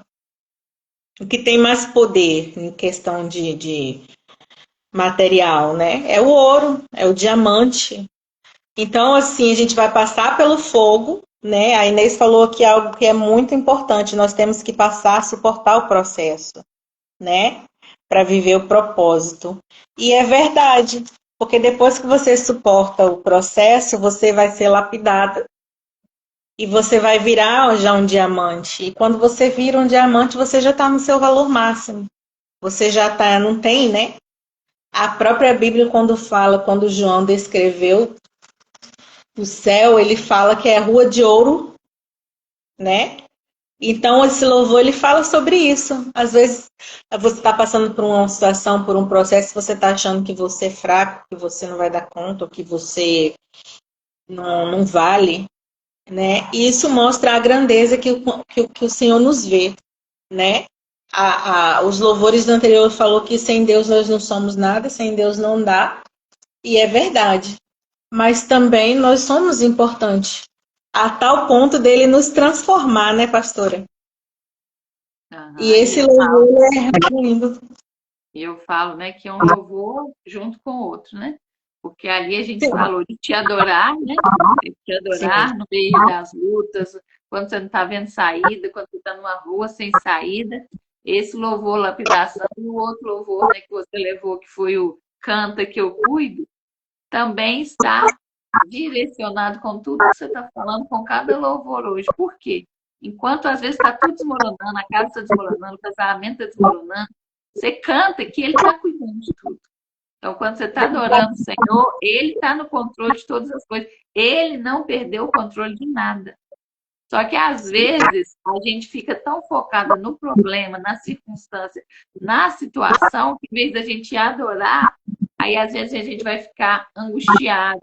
o que tem mais poder em questão de material, né? É o ouro, é o diamante. Então, assim, a gente vai passar pelo fogo, né? A Inês falou aqui algo que é muito importante. Nós temos que passar a suportar o processo, né? Para viver o propósito. E é verdade, porque depois que você suporta o processo, você vai ser lapidada e você vai virar já um diamante. E quando você vira um diamante, você já está no seu valor máximo. Você já está, não tem, né? A própria Bíblia, quando João descreveu o céu, ele fala que é rua de ouro, né? Então, esse louvor, ele fala sobre isso. Às vezes, você está passando por uma situação, por um processo, você está achando que você é fraco, que você não vai dar conta, ou que você não vale, né? E isso mostra a grandeza que o Senhor nos vê, né? Os louvores do anterior falou que sem Deus nós não somos nada, sem Deus não dá, e é verdade. Mas também nós somos importantes, a tal ponto dele nos transformar, né, pastora? E Uhum. esse louvor é lindo. E eu falo, né, que é um louvor junto com o outro, né? Porque ali a gente Sim, falou de te adorar, né? De te sim, adorar no meio das lutas, quando você não está vendo saída, quando você está numa rua sem saída. Esse louvor, lapidação, e o outro louvor, né, que você levou, que foi o Canta que eu cuido, também está direcionado com tudo que você está falando, com cada louvor hoje. Por quê? Enquanto às vezes está tudo desmoronando, a casa está desmoronando, o casamento está desmoronando, você canta que Ele está cuidando de tudo. Então, quando você está adorando o Senhor, Ele está no controle de todas as coisas. Ele não perdeu o controle de nada. Só que às vezes a gente fica tão focada no problema, na circunstância, na situação, que em vez da gente adorar, aí às vezes a gente vai ficar angustiada,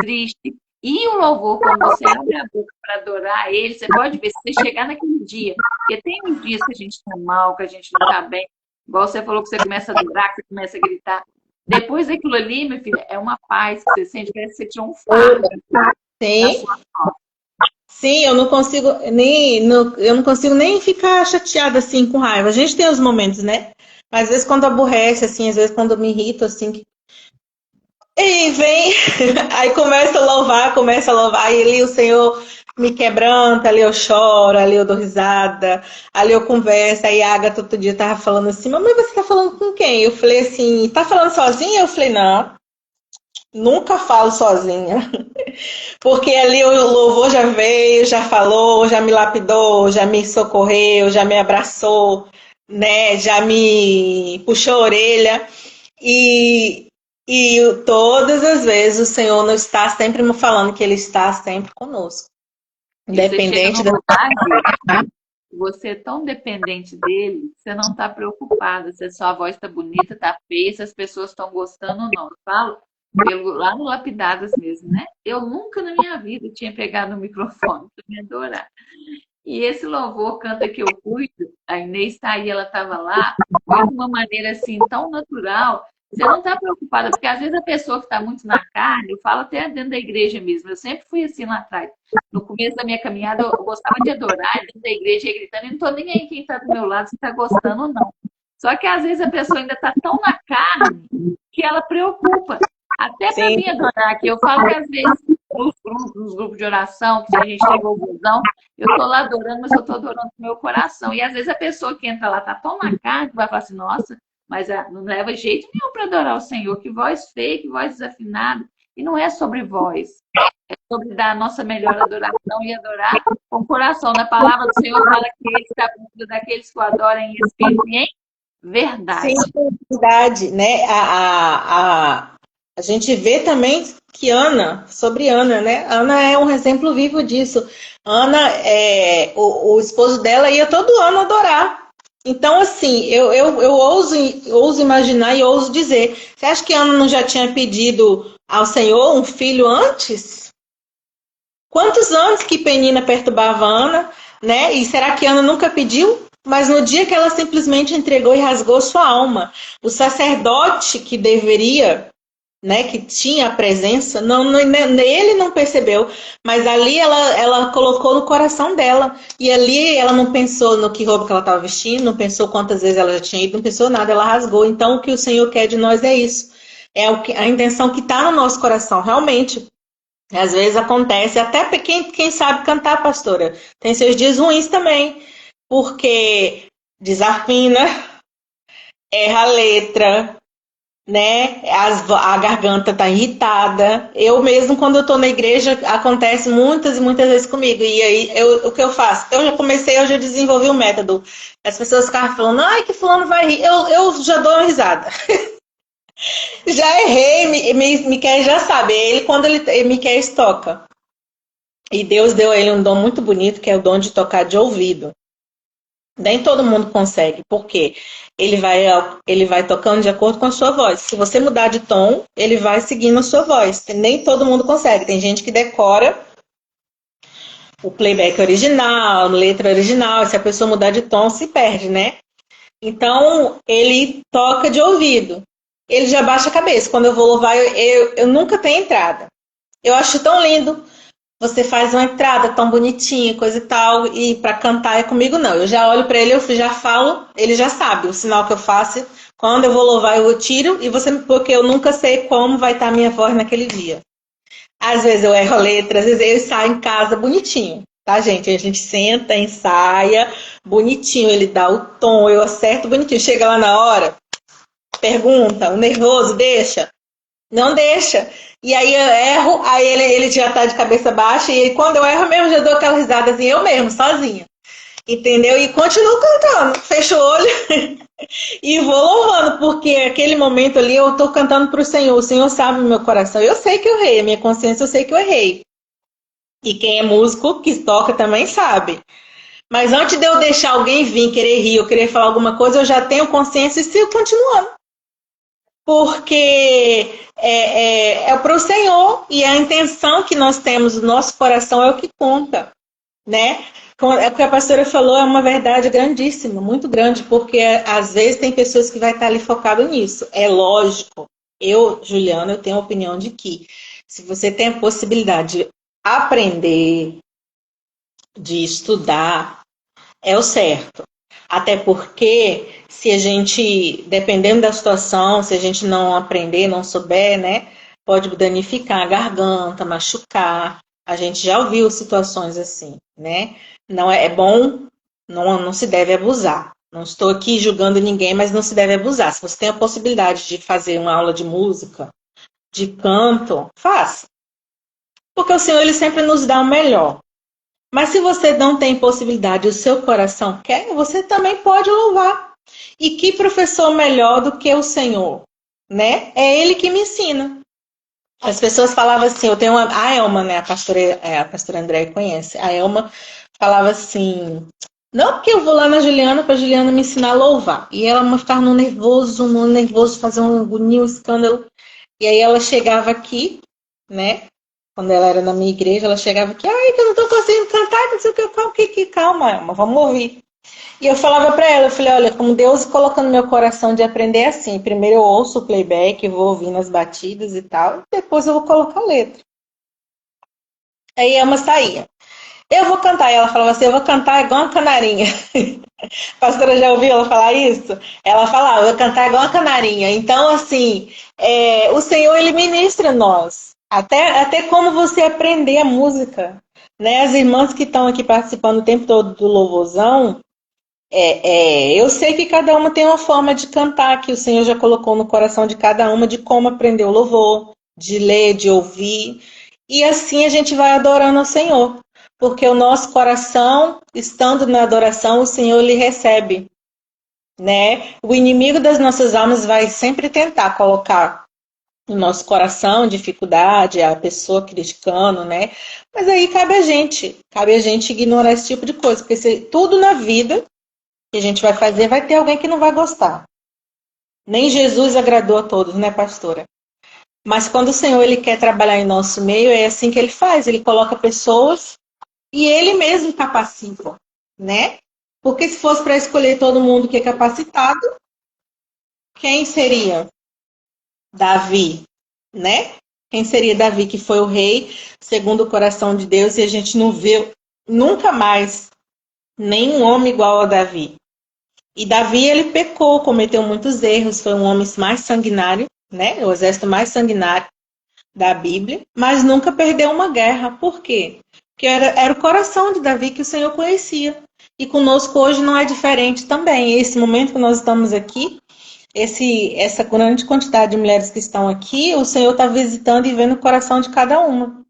triste. E o louvor, quando você abre a boca para adorar ele, você pode ver, se você chegar naquele dia, porque tem uns dias que a gente está mal, que a gente não está bem, igual você falou que você começa a adorar, que você começa a gritar. Depois daquilo ali, minha filha, é uma paz que você sente, parece que você tirou um fardo da sim, sua alma. sim, eu não consigo nem ficar chateada assim com raiva. A gente tem os momentos, né? Mas às vezes quando aborrece, assim, às vezes quando eu me irrito, assim, e vem, aí começa a louvar, e ali o Senhor me quebranta, ali eu choro, ali eu dou risada, ali eu converso, aí a Agatha outro dia tava falando assim, mamãe, você tá falando com quem? Eu falei assim, tá falando sozinha? Eu falei, não, nunca falo sozinha, porque ali o louvor já veio, já falou, já me lapidou, já me socorreu, já me abraçou, né, já me puxou a orelha, e todas as vezes o Senhor não está sempre me falando que Ele está sempre conosco. E você chega Independente num da. lugar, Deus, você é tão dependente dele, você não está preocupada se a sua voz está bonita, está feia, se as pessoas estão gostando ou não. Eu falo lá no Lapidadas mesmo, né? Eu nunca na minha vida tinha pegado o microfone para me adorar. E esse louvor, Canta Que Eu Cuido, a Inês está aí, ela estava lá, foi de uma maneira assim tão natural. Você não está preocupada, porque às vezes a pessoa que está muito na carne, eu falo até dentro da igreja mesmo, eu sempre fui assim lá atrás. No começo da minha caminhada, eu gostava de adorar, dentro da igreja, ia gritando, e não estou nem aí quem está do meu lado, se está gostando ou não. Só que às vezes a pessoa ainda está tão na carne que ela preocupa. Até para Sim, mim adorar aqui, eu falo que às vezes nos grupos de oração, que a gente tem o busão, eu estou lá adorando, mas eu estou adorando com o meu coração. E às vezes a pessoa que entra lá está tão na carne que vai falar assim, nossa, mas não leva jeito nenhum para adorar o Senhor. Que voz feia, que voz desafinada. E não é sobre voz, é sobre dar a nossa melhor adoração e adorar com o coração. Na palavra do Senhor fala que ele está cumprido daqueles que o adoram em espírito e em sim, verdade. verdade, né? A gente vê também que Ana, sobre Ana, né? Ana é um exemplo vivo disso. Ana, o esposo dela ia todo ano adorar. Então, assim, eu ouso imaginar e ouso dizer. Você acha que Ana não já tinha pedido ao Senhor um filho antes? Quantos anos que Penina perturbava Ana, né? E será que Ana nunca pediu? Mas no dia que ela simplesmente entregou e rasgou sua alma, o sacerdote que deveria, né, que tinha a presença, ele não percebeu, mas ali ela colocou no coração dela, e ali ela não pensou no que roupa que ela estava vestindo, não pensou quantas vezes ela já tinha ido, não pensou nada, ela rasgou. Então o que o Senhor quer de nós é isso, a intenção que está no nosso coração, realmente. Às vezes acontece, até quem sabe cantar, pastora, tem seus dias ruins também, porque desafina, erra a letra, né? A garganta tá irritada. Eu mesmo, quando eu tô na igreja, acontece muitas e muitas vezes comigo. E aí, o que eu faço? Eu já desenvolvi um método. As pessoas ficavam falando, ai, que fulano vai rir. Eu já dou uma risada. Já errei, Miquel já sabe. Quando Miquel toca. E Deus deu a ele um dom muito bonito, que é o dom de tocar de ouvido. Nem todo mundo consegue, porque ele vai tocando de acordo com a sua voz. Se você mudar de tom, ele vai seguindo a sua voz. Nem todo mundo consegue. Tem gente que decora o playback original, a letra original. Se a pessoa mudar de tom, se perde, né? Então, ele toca de ouvido. Ele já baixa a cabeça. Quando eu vou louvar, eu nunca tenho entrada. Eu acho tão lindo. Você faz uma entrada tão bonitinha, coisa e tal, e para cantar é comigo não. Eu já olho para ele, eu já falo, ele já sabe o sinal que eu faço. Quando eu vou louvar, eu tiro, porque eu nunca sei como vai estar a minha voz naquele dia. Às vezes eu erro a letra, às vezes eu saio em casa bonitinho, tá, gente? A gente senta, ensaia, bonitinho, ele dá o tom, eu acerto bonitinho. Chega lá na hora, pergunta, o nervoso deixa? Não deixa. E aí eu erro, aí ele já tá de cabeça baixa, e aí quando eu erro mesmo, já dou aquela risadazinha eu mesmo, sozinha. Entendeu? E continuo cantando. Fecho o olho e vou louvando, porque aquele momento ali eu tô cantando pro Senhor. O Senhor sabe o meu coração. Eu sei que eu errei, a minha consciência eu sei que eu errei. E quem é músico, que toca, também sabe. Mas antes de eu deixar alguém vir querer rir ou querer falar alguma coisa, eu já tenho consciência e sigo continuando. Porque é para o Senhor e a intenção que nós temos no nosso coração é o que conta, né? É o que a pastora falou, é uma verdade grandíssima, muito grande, porque às vezes tem pessoas que vai estar ali focado nisso. É lógico. Eu, Juliana, eu tenho a opinião de que se você tem a possibilidade de aprender, de estudar, é o certo. Até porque, se a gente, dependendo da situação, se a gente não aprender, não souber, né, pode danificar a garganta, machucar. A gente já ouviu situações assim, né? Não é bom, não se deve abusar. Não estou aqui julgando ninguém, mas não se deve abusar. Se você tem a possibilidade de fazer uma aula de música, de canto, faça. Porque o Senhor, ele sempre nos dá o melhor. Mas se você não tem possibilidade, o seu coração quer, você também pode louvar. E que professor melhor do que o Senhor, né? É Ele que me ensina. As pessoas falavam assim, eu tenho a Elma, né, a pastora Andréia conhece. A Elma falava assim, não porque eu vou lá na Juliana para Juliana me ensinar a louvar. E ela me ficava no nervoso, fazer um agonia, um escândalo. E aí ela chegava aqui, né? Quando ela era na minha igreja, ela chegava aqui, ai, que eu não tô conseguindo cantar, que não sei o que, calma, Elma, vamos ouvir. E eu falava para ela, eu falei, olha, como Deus colocou no meu coração de aprender assim, primeiro eu ouço o playback, vou ouvindo as batidas e tal, depois eu vou colocar a letra. Aí a Emma saía. Eu vou cantar. E ela falava assim, eu vou cantar igual uma canarinha. A pastora já ouviu ela falar isso? Ela falava, eu vou cantar igual uma canarinha. Então, assim, o Senhor, Ele ministra nós. Até como você aprender a música. Né? As irmãs que estão aqui participando o tempo todo do louvorzão, eu sei que cada uma tem uma forma de cantar que o Senhor já colocou no coração de cada uma, de como aprender o louvor, de ler, de ouvir. E assim a gente vai adorando ao Senhor. Porque o nosso coração, estando na adoração, o Senhor lhe recebe. Né? O inimigo das nossas almas vai sempre tentar colocar no nosso coração dificuldade, a pessoa criticando, né? Mas aí cabe a gente ignorar esse tipo de coisa, porque tudo na vida que a gente vai fazer, vai ter alguém que não vai gostar. Nem Jesus agradou a todos, né, pastora? Mas quando o Senhor ele quer trabalhar em nosso meio, é assim que ele faz. Ele coloca pessoas e ele mesmo capacita, né? Porque se fosse para escolher todo mundo que é capacitado, quem seria Davi, né? Quem seria Davi, que foi o rei segundo o coração de Deus, e a gente não vê nunca mais nenhum homem igual a Davi. E Davi, ele pecou, cometeu muitos erros, foi um homem mais sanguinário, né? O exército mais sanguinário da Bíblia, mas nunca perdeu uma guerra. Por quê? Porque era o coração de Davi que o Senhor conhecia. E conosco hoje não é diferente também. Esse momento que nós estamos aqui, essa grande quantidade de mulheres que estão aqui, o Senhor está visitando e vendo o coração de cada uma.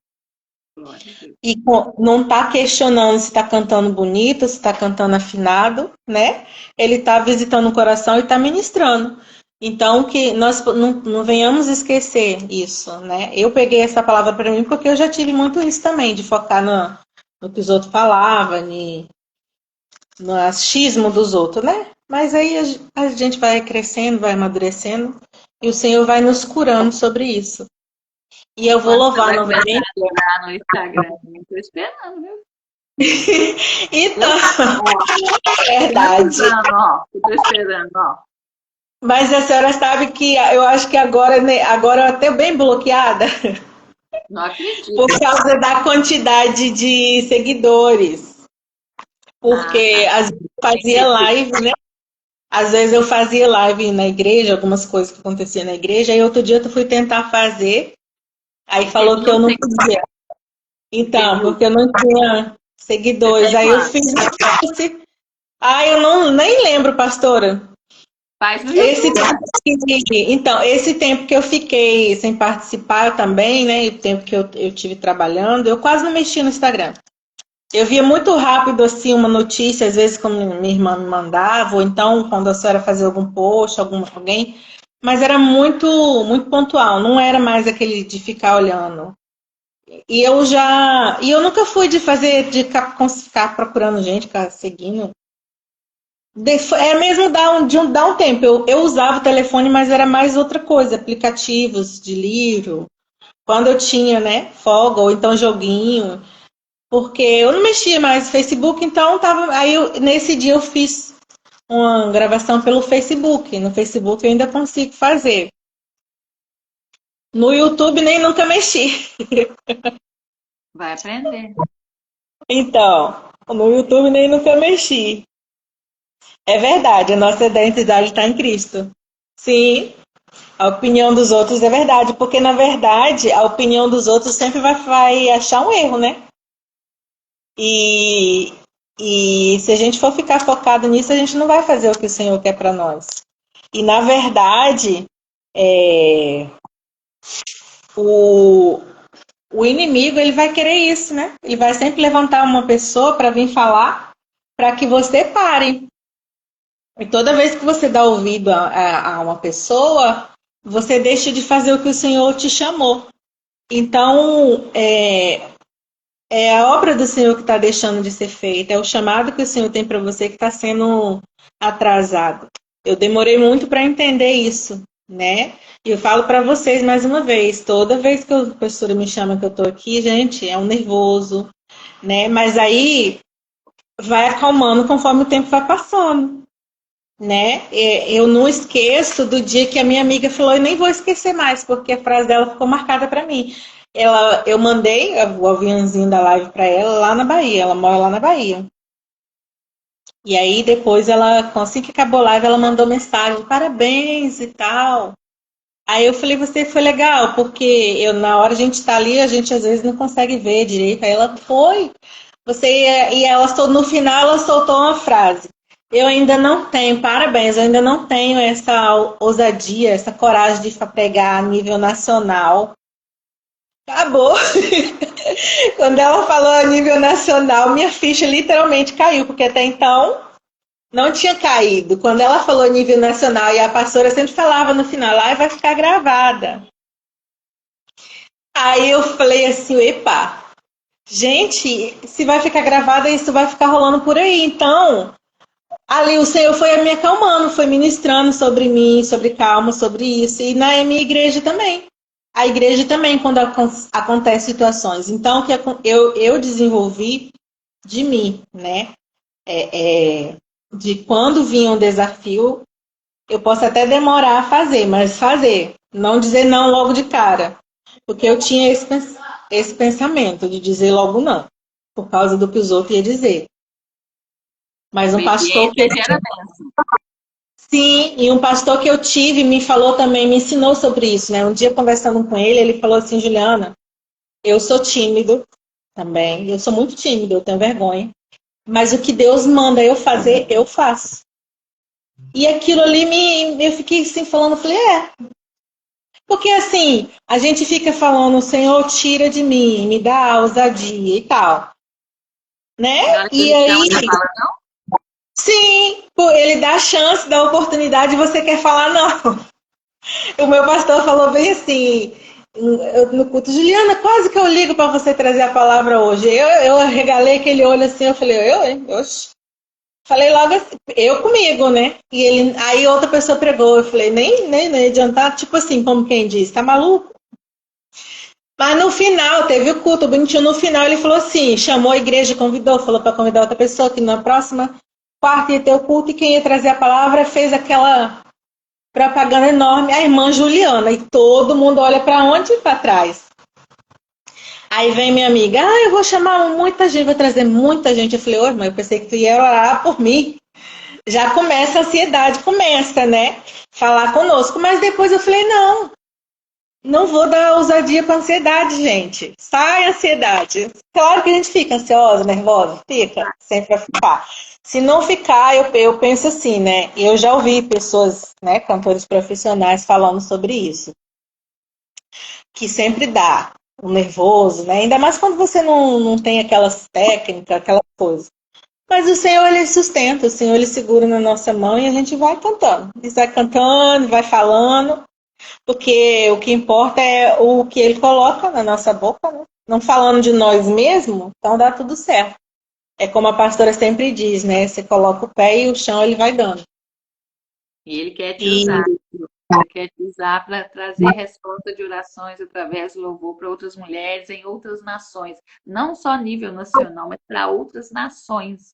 E não está questionando se está cantando bonito, se está cantando afinado, né? Ele está visitando o coração e está ministrando. Então, que nós não venhamos esquecer isso, né? Eu peguei essa palavra para mim porque eu já tive muito isso também, de focar no que os outros falavam, no achismo dos outros, né? Mas aí a gente vai crescendo, vai amadurecendo, e o Senhor vai nos curando sobre isso. E eu vou Quando você louvar vai começar novamente. a adorar no Instagram? Estou esperando, viu? Então, Eu é verdade. estou esperando, ó. Mas a senhora sabe que eu acho que agora, né, agora eu até bem bloqueada Não acredito. por causa da quantidade de seguidores. Ah, Porque tá. às vezes eu fazia live, né? Às vezes eu fazia live na igreja, algumas coisas que aconteciam na igreja, aí outro dia eu fui tentar fazer, aí falou que Pegou eu um não podia. Então, seguidor. porque eu não tinha Você seguidores. tem Aí eu quanto? fiz. Eu não nem lembro, pastora. Faz no Esse YouTube. tempo esse tempo que eu fiquei sem participar também, né? E o tempo que eu tive trabalhando, eu quase não mexia no Instagram. Eu via muito rápido assim uma notícia, às vezes quando minha irmã me mandava, ou então quando a senhora fazia algum post, alguém, mas era muito muito pontual, não era mais aquele de ficar olhando. E eu nunca fui de fazer de ficar procurando gente, ficar seguindo. É mesmo dar um tempo. Eu usava o telefone, mas era mais outra coisa, aplicativos de livro. Quando eu tinha, né, folga, ou então joguinho. Porque eu não mexia mais no Facebook, então tava. Nesse dia eu fiz uma gravação pelo Facebook. No Facebook eu ainda consigo fazer. No YouTube nem nunca mexi. Vai aprender. Então, no YouTube nem nunca mexi. É verdade, a nossa identidade está em Cristo. Sim, a opinião dos outros é verdade, porque na verdade a opinião dos outros sempre vai achar um erro, né? E, e se a gente for ficar focado nisso, a gente não vai fazer o que o Senhor quer para nós. E na verdade, o, o inimigo ele vai querer isso, né? Ele vai sempre levantar uma pessoa para vir falar para que você pare. E toda vez que você dá ouvido a uma pessoa, você deixa de fazer o que o Senhor te chamou. Então, é a obra do Senhor que está deixando de ser feita, é o chamado que o Senhor tem para você que está sendo atrasado. Eu demorei muito para entender isso, né? E eu falo para vocês mais uma vez, toda vez que a professora me chama que eu estou aqui, gente, é um nervoso, né? Mas aí vai acalmando conforme o tempo vai passando, né? Eu não esqueço do dia que a minha amiga falou, e nem vou esquecer mais, porque a frase dela ficou marcada para mim. Eu mandei o aviãozinho da live para ela lá na Bahia, ela mora lá na Bahia. E aí depois assim que acabou a live, ela mandou mensagem, parabéns e tal. Aí eu falei, você foi legal, porque na hora a gente tá ali, a gente às vezes não consegue ver direito. Aí ela foi. E ela no final ela soltou uma frase. Eu ainda não tenho, parabéns, eu ainda não tenho essa ousadia, essa coragem de pregar a nível nacional. Acabou. Quando ela falou a nível nacional, minha ficha literalmente caiu, porque até então não tinha caído. Quando ela falou nível nacional, e a pastora sempre falava no final, lá vai ficar gravada. Aí eu falei assim, epa, gente, se vai ficar gravada, isso vai ficar rolando por aí. Então, ali o Senhor foi me acalmando, foi ministrando sobre mim, sobre calma, sobre isso. E na minha igreja também. A igreja também, quando acontece situações. Então, o que eu desenvolvi de mim, né? De quando vinha um desafio, eu posso até demorar a fazer, mas fazer. Não dizer não logo de cara. Porque eu tinha esse pensamento de dizer logo não, por causa do que os outros iam dizer. Mas um pastor que Obediência gera bênção. sim, e um pastor que eu tive me falou também, me ensinou sobre isso, né? Um dia conversando com ele, ele falou assim, Juliana, eu sou tímido também, eu sou muito tímido, eu tenho vergonha, mas o que Deus manda eu fazer, eu faço. E aquilo ali eu fiquei assim falando, falei, porque assim, a gente fica falando, Senhor, tira de mim, me dá ousadia e tal, Na né? hora que E ele chama, aí, você fala não? sim, ele dá a chance, dá a oportunidade e você quer falar não. O meu pastor falou bem assim, no culto, Juliana, quase que eu ligo para você trazer a palavra hoje. Eu regalei aquele olho assim, eu falei, eu, hein? Oxe. Falei logo assim, eu comigo, né? Aí outra pessoa pregou, eu falei, nem ia adiantar, tipo assim, como quem diz, tá maluco? Mas no final, teve o culto, o bonitinho, no final ele falou assim, chamou a igreja, convidou, falou para convidar outra pessoa, que na próxima quarta ia ter o culto, e quem ia trazer a palavra fez aquela propaganda enorme, a irmã Juliana, e todo mundo olha para onde? Para trás. Aí vem minha amiga, eu vou chamar muita gente, vou trazer muita gente. Eu falei, ô irmã, eu pensei que tu ia orar por mim. Já começa a ansiedade, começa, né? Falar conosco. Mas depois eu falei, não vou dar ousadia para ansiedade, gente. Sai a ansiedade. Claro que a gente fica ansiosa, nervosa, fica, sempre vai ficar. Se não ficar, eu penso assim, né? Eu já ouvi pessoas, né, cantores profissionais falando sobre isso. Que sempre dá um nervoso, né? Ainda mais quando você não tem aquelas técnicas, aquelas coisas. Mas o Senhor, Ele sustenta, o Senhor, Ele segura na nossa mão e a gente vai cantando. A gente vai cantando, vai falando, porque o que importa é o que Ele coloca na nossa boca, né? Não falando de nós mesmos, então dá tudo certo. É como a pastora sempre diz, né? Você coloca o pé e o chão Ele vai dando. E ele quer te E usar. Ele quer te usar para trazer resposta de orações através do louvor para outras mulheres em outras nações. Não só a nível nacional, mas para outras nações.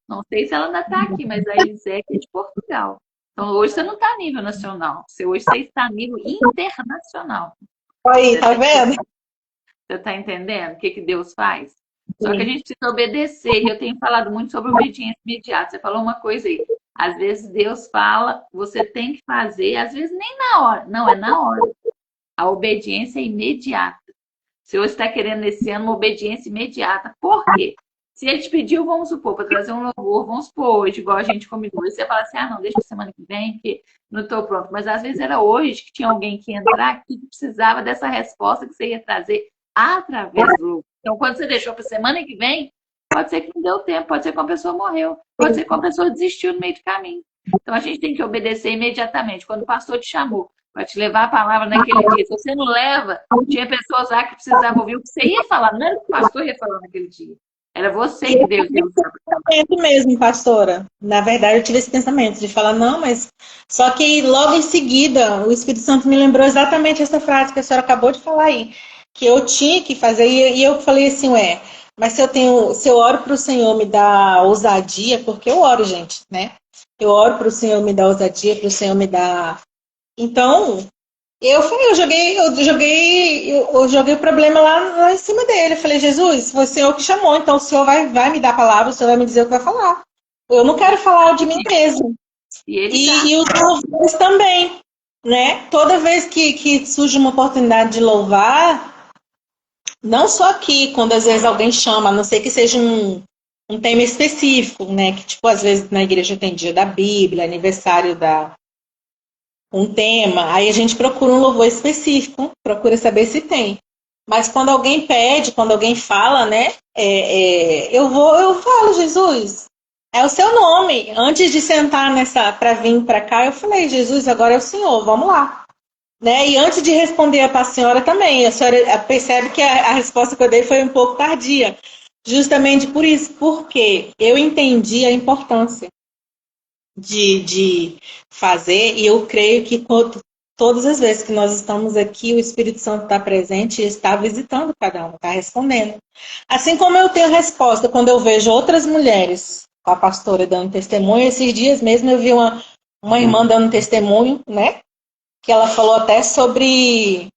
Não sei se ela ainda está aqui, mas a Elisete é de Portugal. Então hoje você não está a nível nacional. Hoje você está a nível internacional. aí, Você tá está vendo? entendendo o que, que Deus faz? Só que a Sim. gente precisa obedecer. E eu tenho falado muito sobre obediência imediata. Você falou uma coisa aí. Às vezes Deus fala, você tem que fazer, às vezes nem na hora. Não, é na hora. A obediência é imediata. O Senhor está querendo esse ano uma obediência imediata. Por quê? Se ele te pediu, vamos supor, para trazer um louvor, vamos supor, hoje, igual a gente combinou, e você fala assim, não, deixa para semana que vem, porque não estou pronto. Mas às vezes era hoje que tinha alguém que ia entrar aqui que precisava dessa resposta que você ia trazer através do louvor. Então, quando você deixou para semana que vem, pode ser que não deu tempo, pode ser que uma pessoa morreu, pode ser que uma pessoa desistiu no meio do caminho. Então, a gente tem que obedecer imediatamente. Quando o pastor te chamou, para te levar a palavra naquele dia. Se você não leva, tinha pessoas lá que precisavam ouvir o que você ia falar, não era o que o pastor ia falar naquele dia. Era você que Deus ia usar para pensamento mesmo, pastora. Na verdade, eu tive esse pensamento de falar, não, mas. Só que logo em seguida, o Espírito Santo me lembrou exatamente essa frase que a senhora acabou de falar aí. Que eu tinha que fazer, e eu falei assim, ué, mas se eu oro para o Senhor me dar ousadia, porque eu oro, gente, né? Eu oro para o Senhor me dar ousadia, para o Senhor me dar. Então, eu joguei o problema lá em cima dele. Eu falei, Jesus, foi o Senhor que chamou, então o Senhor vai me dar a palavra, o Senhor vai me dizer o que vai falar. Eu não quero falar de mim mesmo. E ele tá. E os louvores também, né? Toda vez que surge uma oportunidade de louvar, não só aqui, quando às vezes alguém chama, a não ser que seja um tema específico, né? Que tipo, às vezes na igreja tem dia da Bíblia, aniversário um tema, aí a gente procura um louvor específico, procura saber se tem. Mas quando alguém pede, quando alguém fala, né, eu falo, Jesus, é o seu nome. Antes de sentar para vir para cá, eu falei, Jesus, agora é o Senhor, vamos lá. Né? E antes de responder para a senhora também, a senhora percebe que a resposta que eu dei foi um pouco tardia. Justamente por isso, porque eu entendi a importância de fazer, e eu creio que todas as vezes que nós estamos aqui, o Espírito Santo está presente e está visitando cada um, está respondendo. Assim como eu tenho resposta quando eu vejo outras mulheres, com a pastora dando testemunho, esses dias mesmo eu vi uma irmã dando testemunho, né? Que ela falou até sobre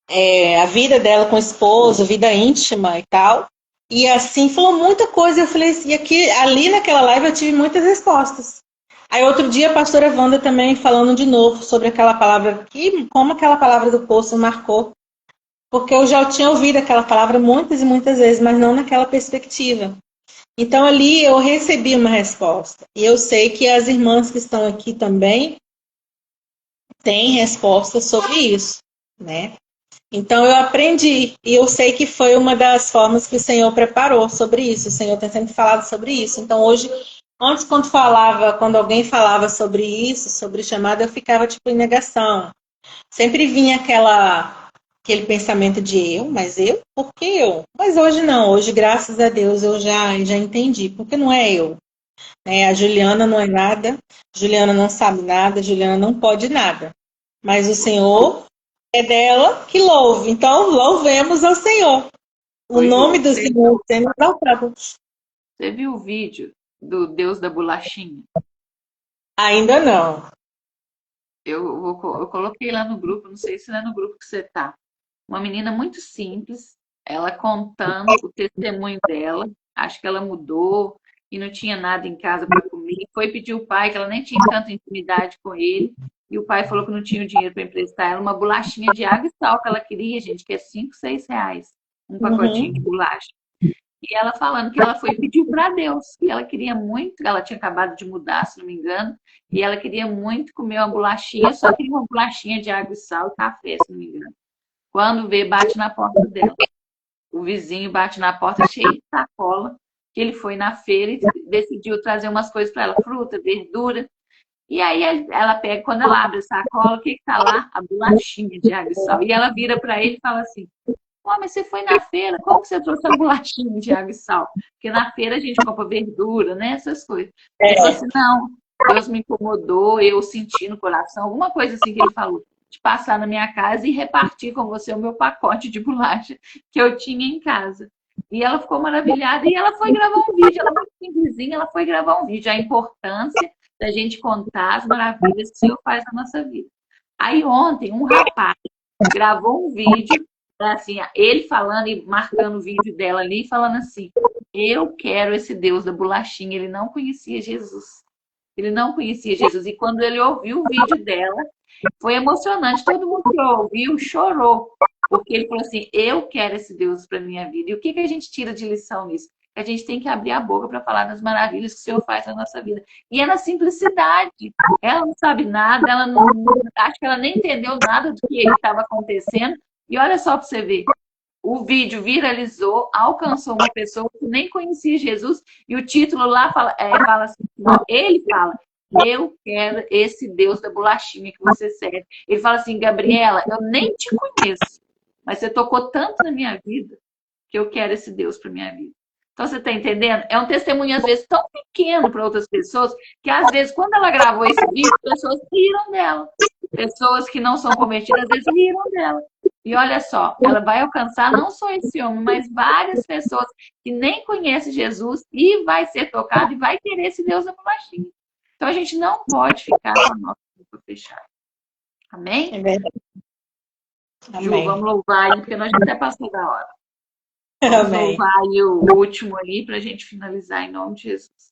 a vida dela com o esposo, vida íntima e tal. E assim, falou muita coisa. Eu falei assim, ali naquela live eu tive muitas respostas. Aí outro dia a pastora Wanda também falando de novo sobre aquela palavra, como aquela palavra do poço marcou. Porque eu já tinha ouvido aquela palavra muitas e muitas vezes, mas não naquela perspectiva. Então ali eu recebi uma resposta. E eu sei que as irmãs que estão aqui também têm respostas sobre isso, né? Então eu aprendi, e eu sei que foi uma das formas que o Senhor preparou sobre isso. O Senhor tem sempre falado sobre isso. Então hoje, antes quando alguém falava sobre isso, sobre chamada, eu ficava tipo em negação. Sempre vinha aquele pensamento de mas eu? Por que eu? Mas hoje não, hoje graças a Deus eu já entendi, porque não é eu. Né? A Juliana não é nada, Juliana não sabe nada, Juliana não pode nada. Mas o Senhor é dela que louve. Então, louvemos ao Senhor. O nome do Senhor sendo exaltado. Você viu o vídeo do Deus da bolachinha? Ainda não. Eu coloquei lá no grupo, não sei se não é no grupo que você tá. Uma menina muito simples, ela contando o testemunho dela. Acho que ela mudou e não tinha nada em casa para comer. Foi pedir o pai, que ela nem tinha tanta intimidade com ele. E o pai falou que não tinha o dinheiro para emprestar ela uma bolachinha de água e sal que ela queria, gente, que é 5, 6 reais. Um pacotinho de bolacha. E ela falando que ela foi e pediu para Deus, que ela queria muito, ela tinha acabado de mudar, se não me engano, e ela queria muito comer uma bolachinha, só queria uma bolachinha de água e sal e café, se não me engano. Quando vê, bate na porta dela. O vizinho bate na porta cheio de sacola, que ele foi na feira e decidiu trazer umas coisas para ela, fruta, verdura. E aí ela pega, quando ela abre a sacola, o que está lá? A bolachinha de água e sal. E ela vira para ele e fala assim: "Pô, mas você foi na feira, como que você trouxe a bolachinha de água e sal? Porque na feira a gente compra verdura, né? Essas coisas." Ele falou assim: "Não, Deus me incomodou, eu senti no coração, alguma coisa assim que ele falou, de passar na minha casa e repartir com você o meu pacote de bolacha que eu tinha em casa." E ela ficou maravilhada e ela foi gravar um vídeo, ela muito simplesinha, ela foi gravar um vídeo, a importância da gente contar as maravilhas que o Senhor faz na nossa vida. Aí ontem um rapaz gravou um vídeo, assim, ele falando e marcando o vídeo dela ali, falando assim: "Eu quero esse Deus da bolachinha." Ele não conhecia Jesus. Ele não conhecia Jesus. E quando ele ouviu o vídeo dela, foi emocionante. Todo mundo que ouviu chorou. Porque ele falou assim: "Eu quero esse Deus para minha vida." E o que a gente tira de lição nisso? Que a gente tem que abrir a boca para falar das maravilhas que o Senhor faz na nossa vida. E é na simplicidade. Ela não sabe nada, ela não, acho que ela nem entendeu nada do que estava acontecendo. E olha só para você ver. O vídeo viralizou, alcançou uma pessoa que nem conhecia Jesus, e o título lá fala assim: ele fala, eu quero esse Deus da bolachinha que você serve. Ele fala assim, Gabriela, eu nem te conheço, mas você tocou tanto na minha vida que eu quero esse Deus para minha vida. Então, você está entendendo? É um testemunho, às vezes, tão pequeno para outras pessoas, que, às vezes, quando ela gravou esse vídeo, pessoas riram dela. Pessoas que não são convertidas, às vezes, riram dela. E olha só, ela vai alcançar não só esse homem, mas várias pessoas que nem conhecem Jesus e vai ser tocado e vai querer esse Deus da bolachinha. Então, a gente não pode ficar com a nossa boca fechada. Amém? É verdade. Ju, Amém. vamos louvar aí, porque nós já até passou da hora. Vamos Amém. louvar aí o último ali para a gente finalizar em nome de Jesus.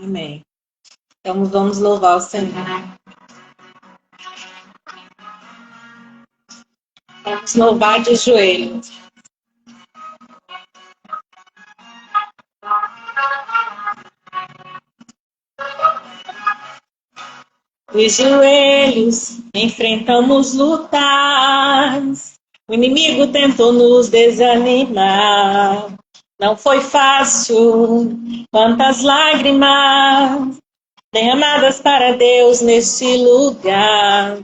Amém. Então vamos louvar o Senhor. Vamos louvar de joelhos. De joelhos enfrentamos lutas. O inimigo tentou nos desanimar. Não foi fácil. Quantas lágrimas derramadas para Deus neste lugar.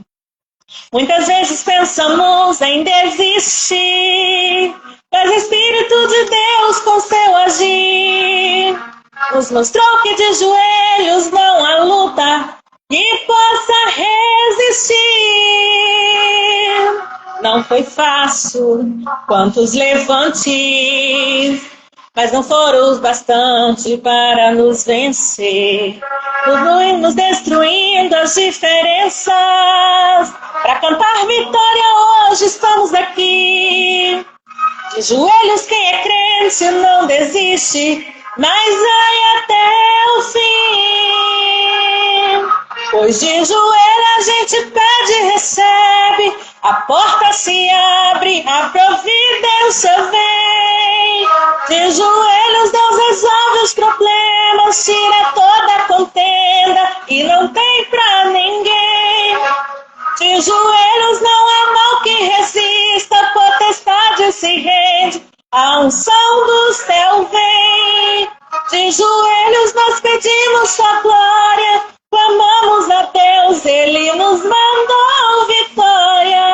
Muitas vezes pensamos em desistir, mas o Espírito de Deus com seu agir nos mostrou que de joelhos não há luta que possa resistir. Não foi fácil, quantos levantes, mas não foram os bastante para nos vencer. Nos destruindo as diferenças. Para cantar vitória hoje estamos aqui. De joelhos quem é crente não desiste, mas vai até o fim. Pois de joelho a gente pede e recebe, a porta se abre, a providência vem. De joelhos Deus resolve os problemas, tira toda a contenda e não tem pra ninguém. De joelhos não há mal que resista, a potestade se rende, a unção do céu vem. De joelhos nós pedimos sua glória, clamamos a Deus, Ele nos mandou vitória.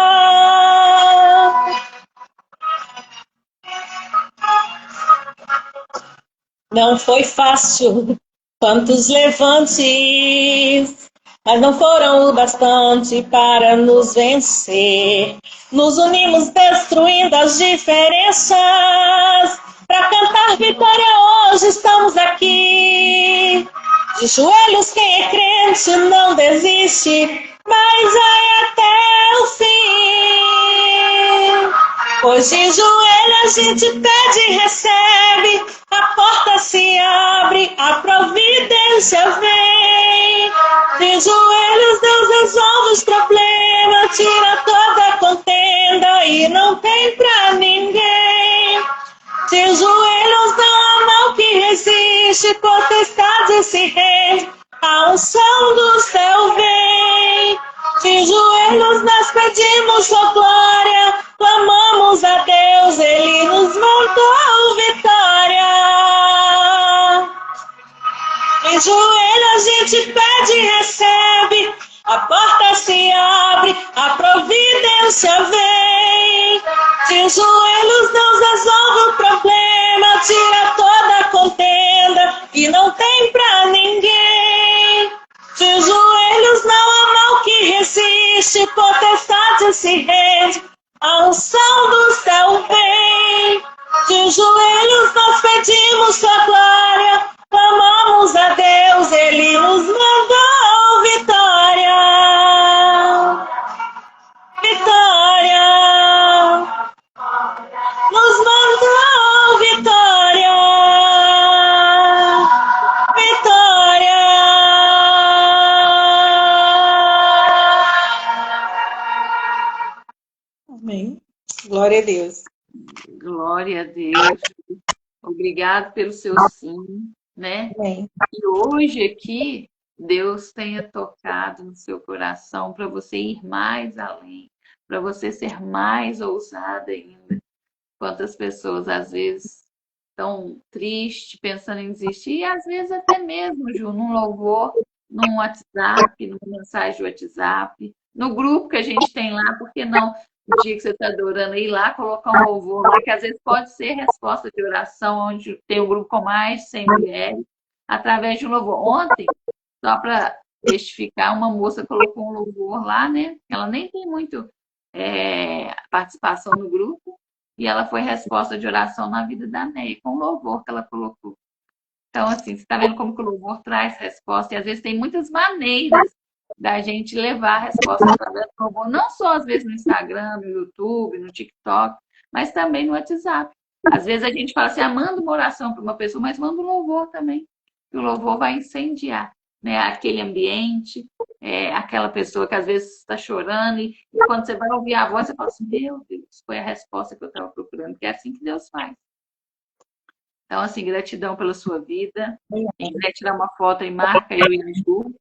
Não foi fácil, quantos levantes, mas não foram o bastante para nos vencer. Nos unimos destruindo as diferenças. Para cantar vitória hoje estamos aqui. De joelhos quem é crente não desiste, mas vai até o fim. Pois de joelho a gente pede e recebe, a porta se abre, a providência vem. De joelhos Deus resolve os problemas, tira toda a contenda e não tem pra ninguém. De joelhos não há mal que resiste, potestade se rende, a unção do céu vem. De joelhos nós pedimos sua glória, clamamos a Deus, Ele nos mandou vitória. De joelho a gente pede e recebe, a porta se abre, a providência vem. De joelhos Deus resolve o problema, tira toda a contenda e não tem pra ninguém. De joelhos não há mal que resiste, potestade se rende, a unção do céu vem. De joelhos nós pedimos sua glória, clamamos a Deus, Ele nos mandou vitória. Vitória. Nos mandou vitória. Vitória. Amém. Glória a Deus. Glória a Deus. Obrigado pelo seu sim, né? Amém. E hoje aqui, Deus tenha tocado no seu coração para você ir mais além, para você ser mais ousada ainda. Quantas pessoas, às vezes, estão tristes, pensando em desistir, e às vezes até mesmo, Ju, num louvor, num WhatsApp, numa mensagem de WhatsApp, no grupo que a gente tem lá, por que não, no dia que você está adorando, ir lá, colocar um louvor lá, que às vezes pode ser resposta de oração, onde tem um grupo com mais de 100 mulheres, através de um louvor. Ontem, só para testificar, uma moça colocou um louvor lá, né? Ela nem tem muito participação no grupo, e ela foi resposta de oração na vida da Neia, com o louvor que ela colocou. Então, assim, você está vendo como que o louvor traz resposta, e às vezes tem muitas maneiras da gente levar a resposta através do louvor, não só às vezes no Instagram, no YouTube, no TikTok, mas também no WhatsApp. Às vezes a gente fala assim, manda uma oração para uma pessoa, mas manda um louvor também. E o louvor vai incendiar, né, aquele ambiente, aquela pessoa que às vezes está chorando, e quando você vai ouvir a voz, você fala assim, meu Deus, foi a resposta que eu estava procurando, porque é assim que Deus faz. Então, assim, gratidão pela sua vida. Quem quiser tirar uma foto e marca eu e a Ju.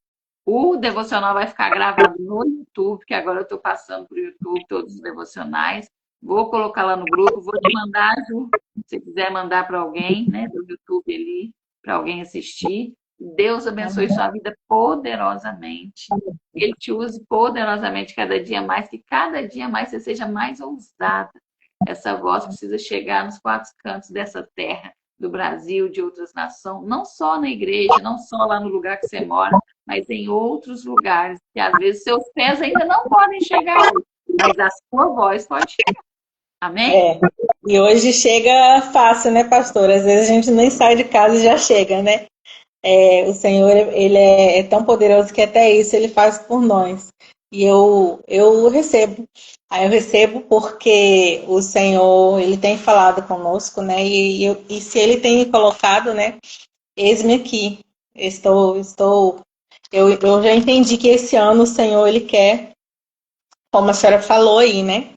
O devocional vai ficar gravado no YouTube, que agora eu estou passando para o YouTube todos os devocionais. Vou colocar lá no grupo, vou te mandar, Ju, se quiser mandar para alguém, né, do YouTube ali, para alguém assistir. Deus abençoe sua vida poderosamente. Ele te use poderosamente cada dia mais, que cada dia mais você seja mais ousada. Essa voz precisa chegar nos quatro cantos dessa terra, do Brasil, de outras nações, não só na igreja, não só lá no lugar que você mora, mas em outros lugares, que às vezes seus pés ainda não podem chegar aí, mas a sua voz pode chegar. Amém? E hoje chega fácil, né, pastor? Às vezes a gente nem sai de casa e já chega, né? O Senhor, ele é tão poderoso que até isso ele faz por nós. E eu recebo. Aí eu recebo porque o Senhor, ele tem falado conosco, né? E se ele tem me colocado, né? Eis-me aqui. Eu já entendi que esse ano o Senhor, ele quer, como a senhora falou aí, né?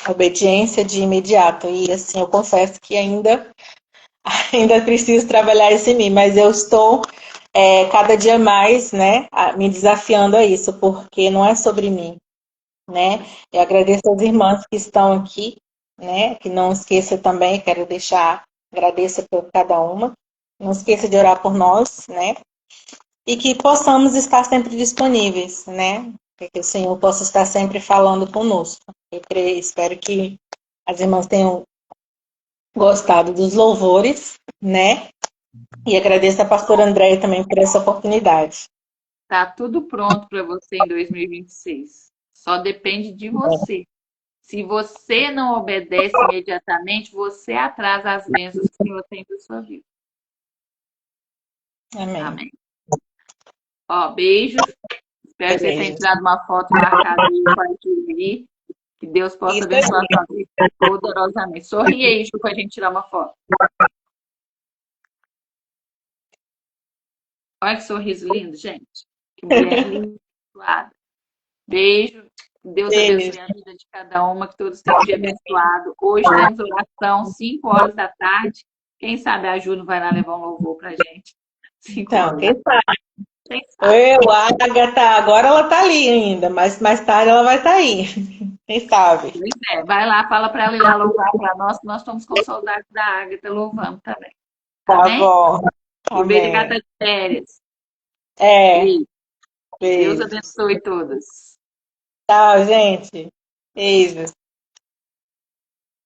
Obediência de imediato. E assim, eu confesso que ainda preciso trabalhar isso em mim, mas eu estou cada dia mais, né, me desafiando a isso, porque não é sobre mim, né? Eu agradeço às irmãs que estão aqui, né? Que não esqueça também, quero deixar, agradeço por cada uma. Não esqueça de orar por nós, né? E que possamos estar sempre disponíveis, né? Que o Senhor possa estar sempre falando conosco. Eu creio, espero que as irmãs tenham gostado dos louvores, né? E agradeço a pastora Andréia também por essa oportunidade. Tá tudo pronto para você em 2026. Só depende de você. Se você não obedece imediatamente, você atrasa as bênçãos que o Senhor tem para sua vida. Amém. Amém. Ó, beijo. Espero que você tenha tirado uma foto marcada aí com a Julie. Que Deus possa abençoar a sua vida poderosamente. Sorri aí, Ju, para a gente tirar uma foto. Olha que sorriso lindo, gente. Que mulher linda, abençoada. Beijo. Deus abençoe a vida de cada uma, que todos tenham um dia abençoado. Hoje temos oração, 5 horas da tarde. Quem sabe a Ju não vai lá levar um louvor pra gente. 5 horas. Quem sabe? A Agatha, agora ela tá ali ainda, mas mais tarde ela vai estar aí. Quem sabe? Pois vai lá, fala para ela ir lá louvar para nós, que nós estamos com saudade da Agatha louvando também. Tá bom. Aproveita que ela está de férias. Beijo. Deus abençoe todas. Tchau, gente. Beijo.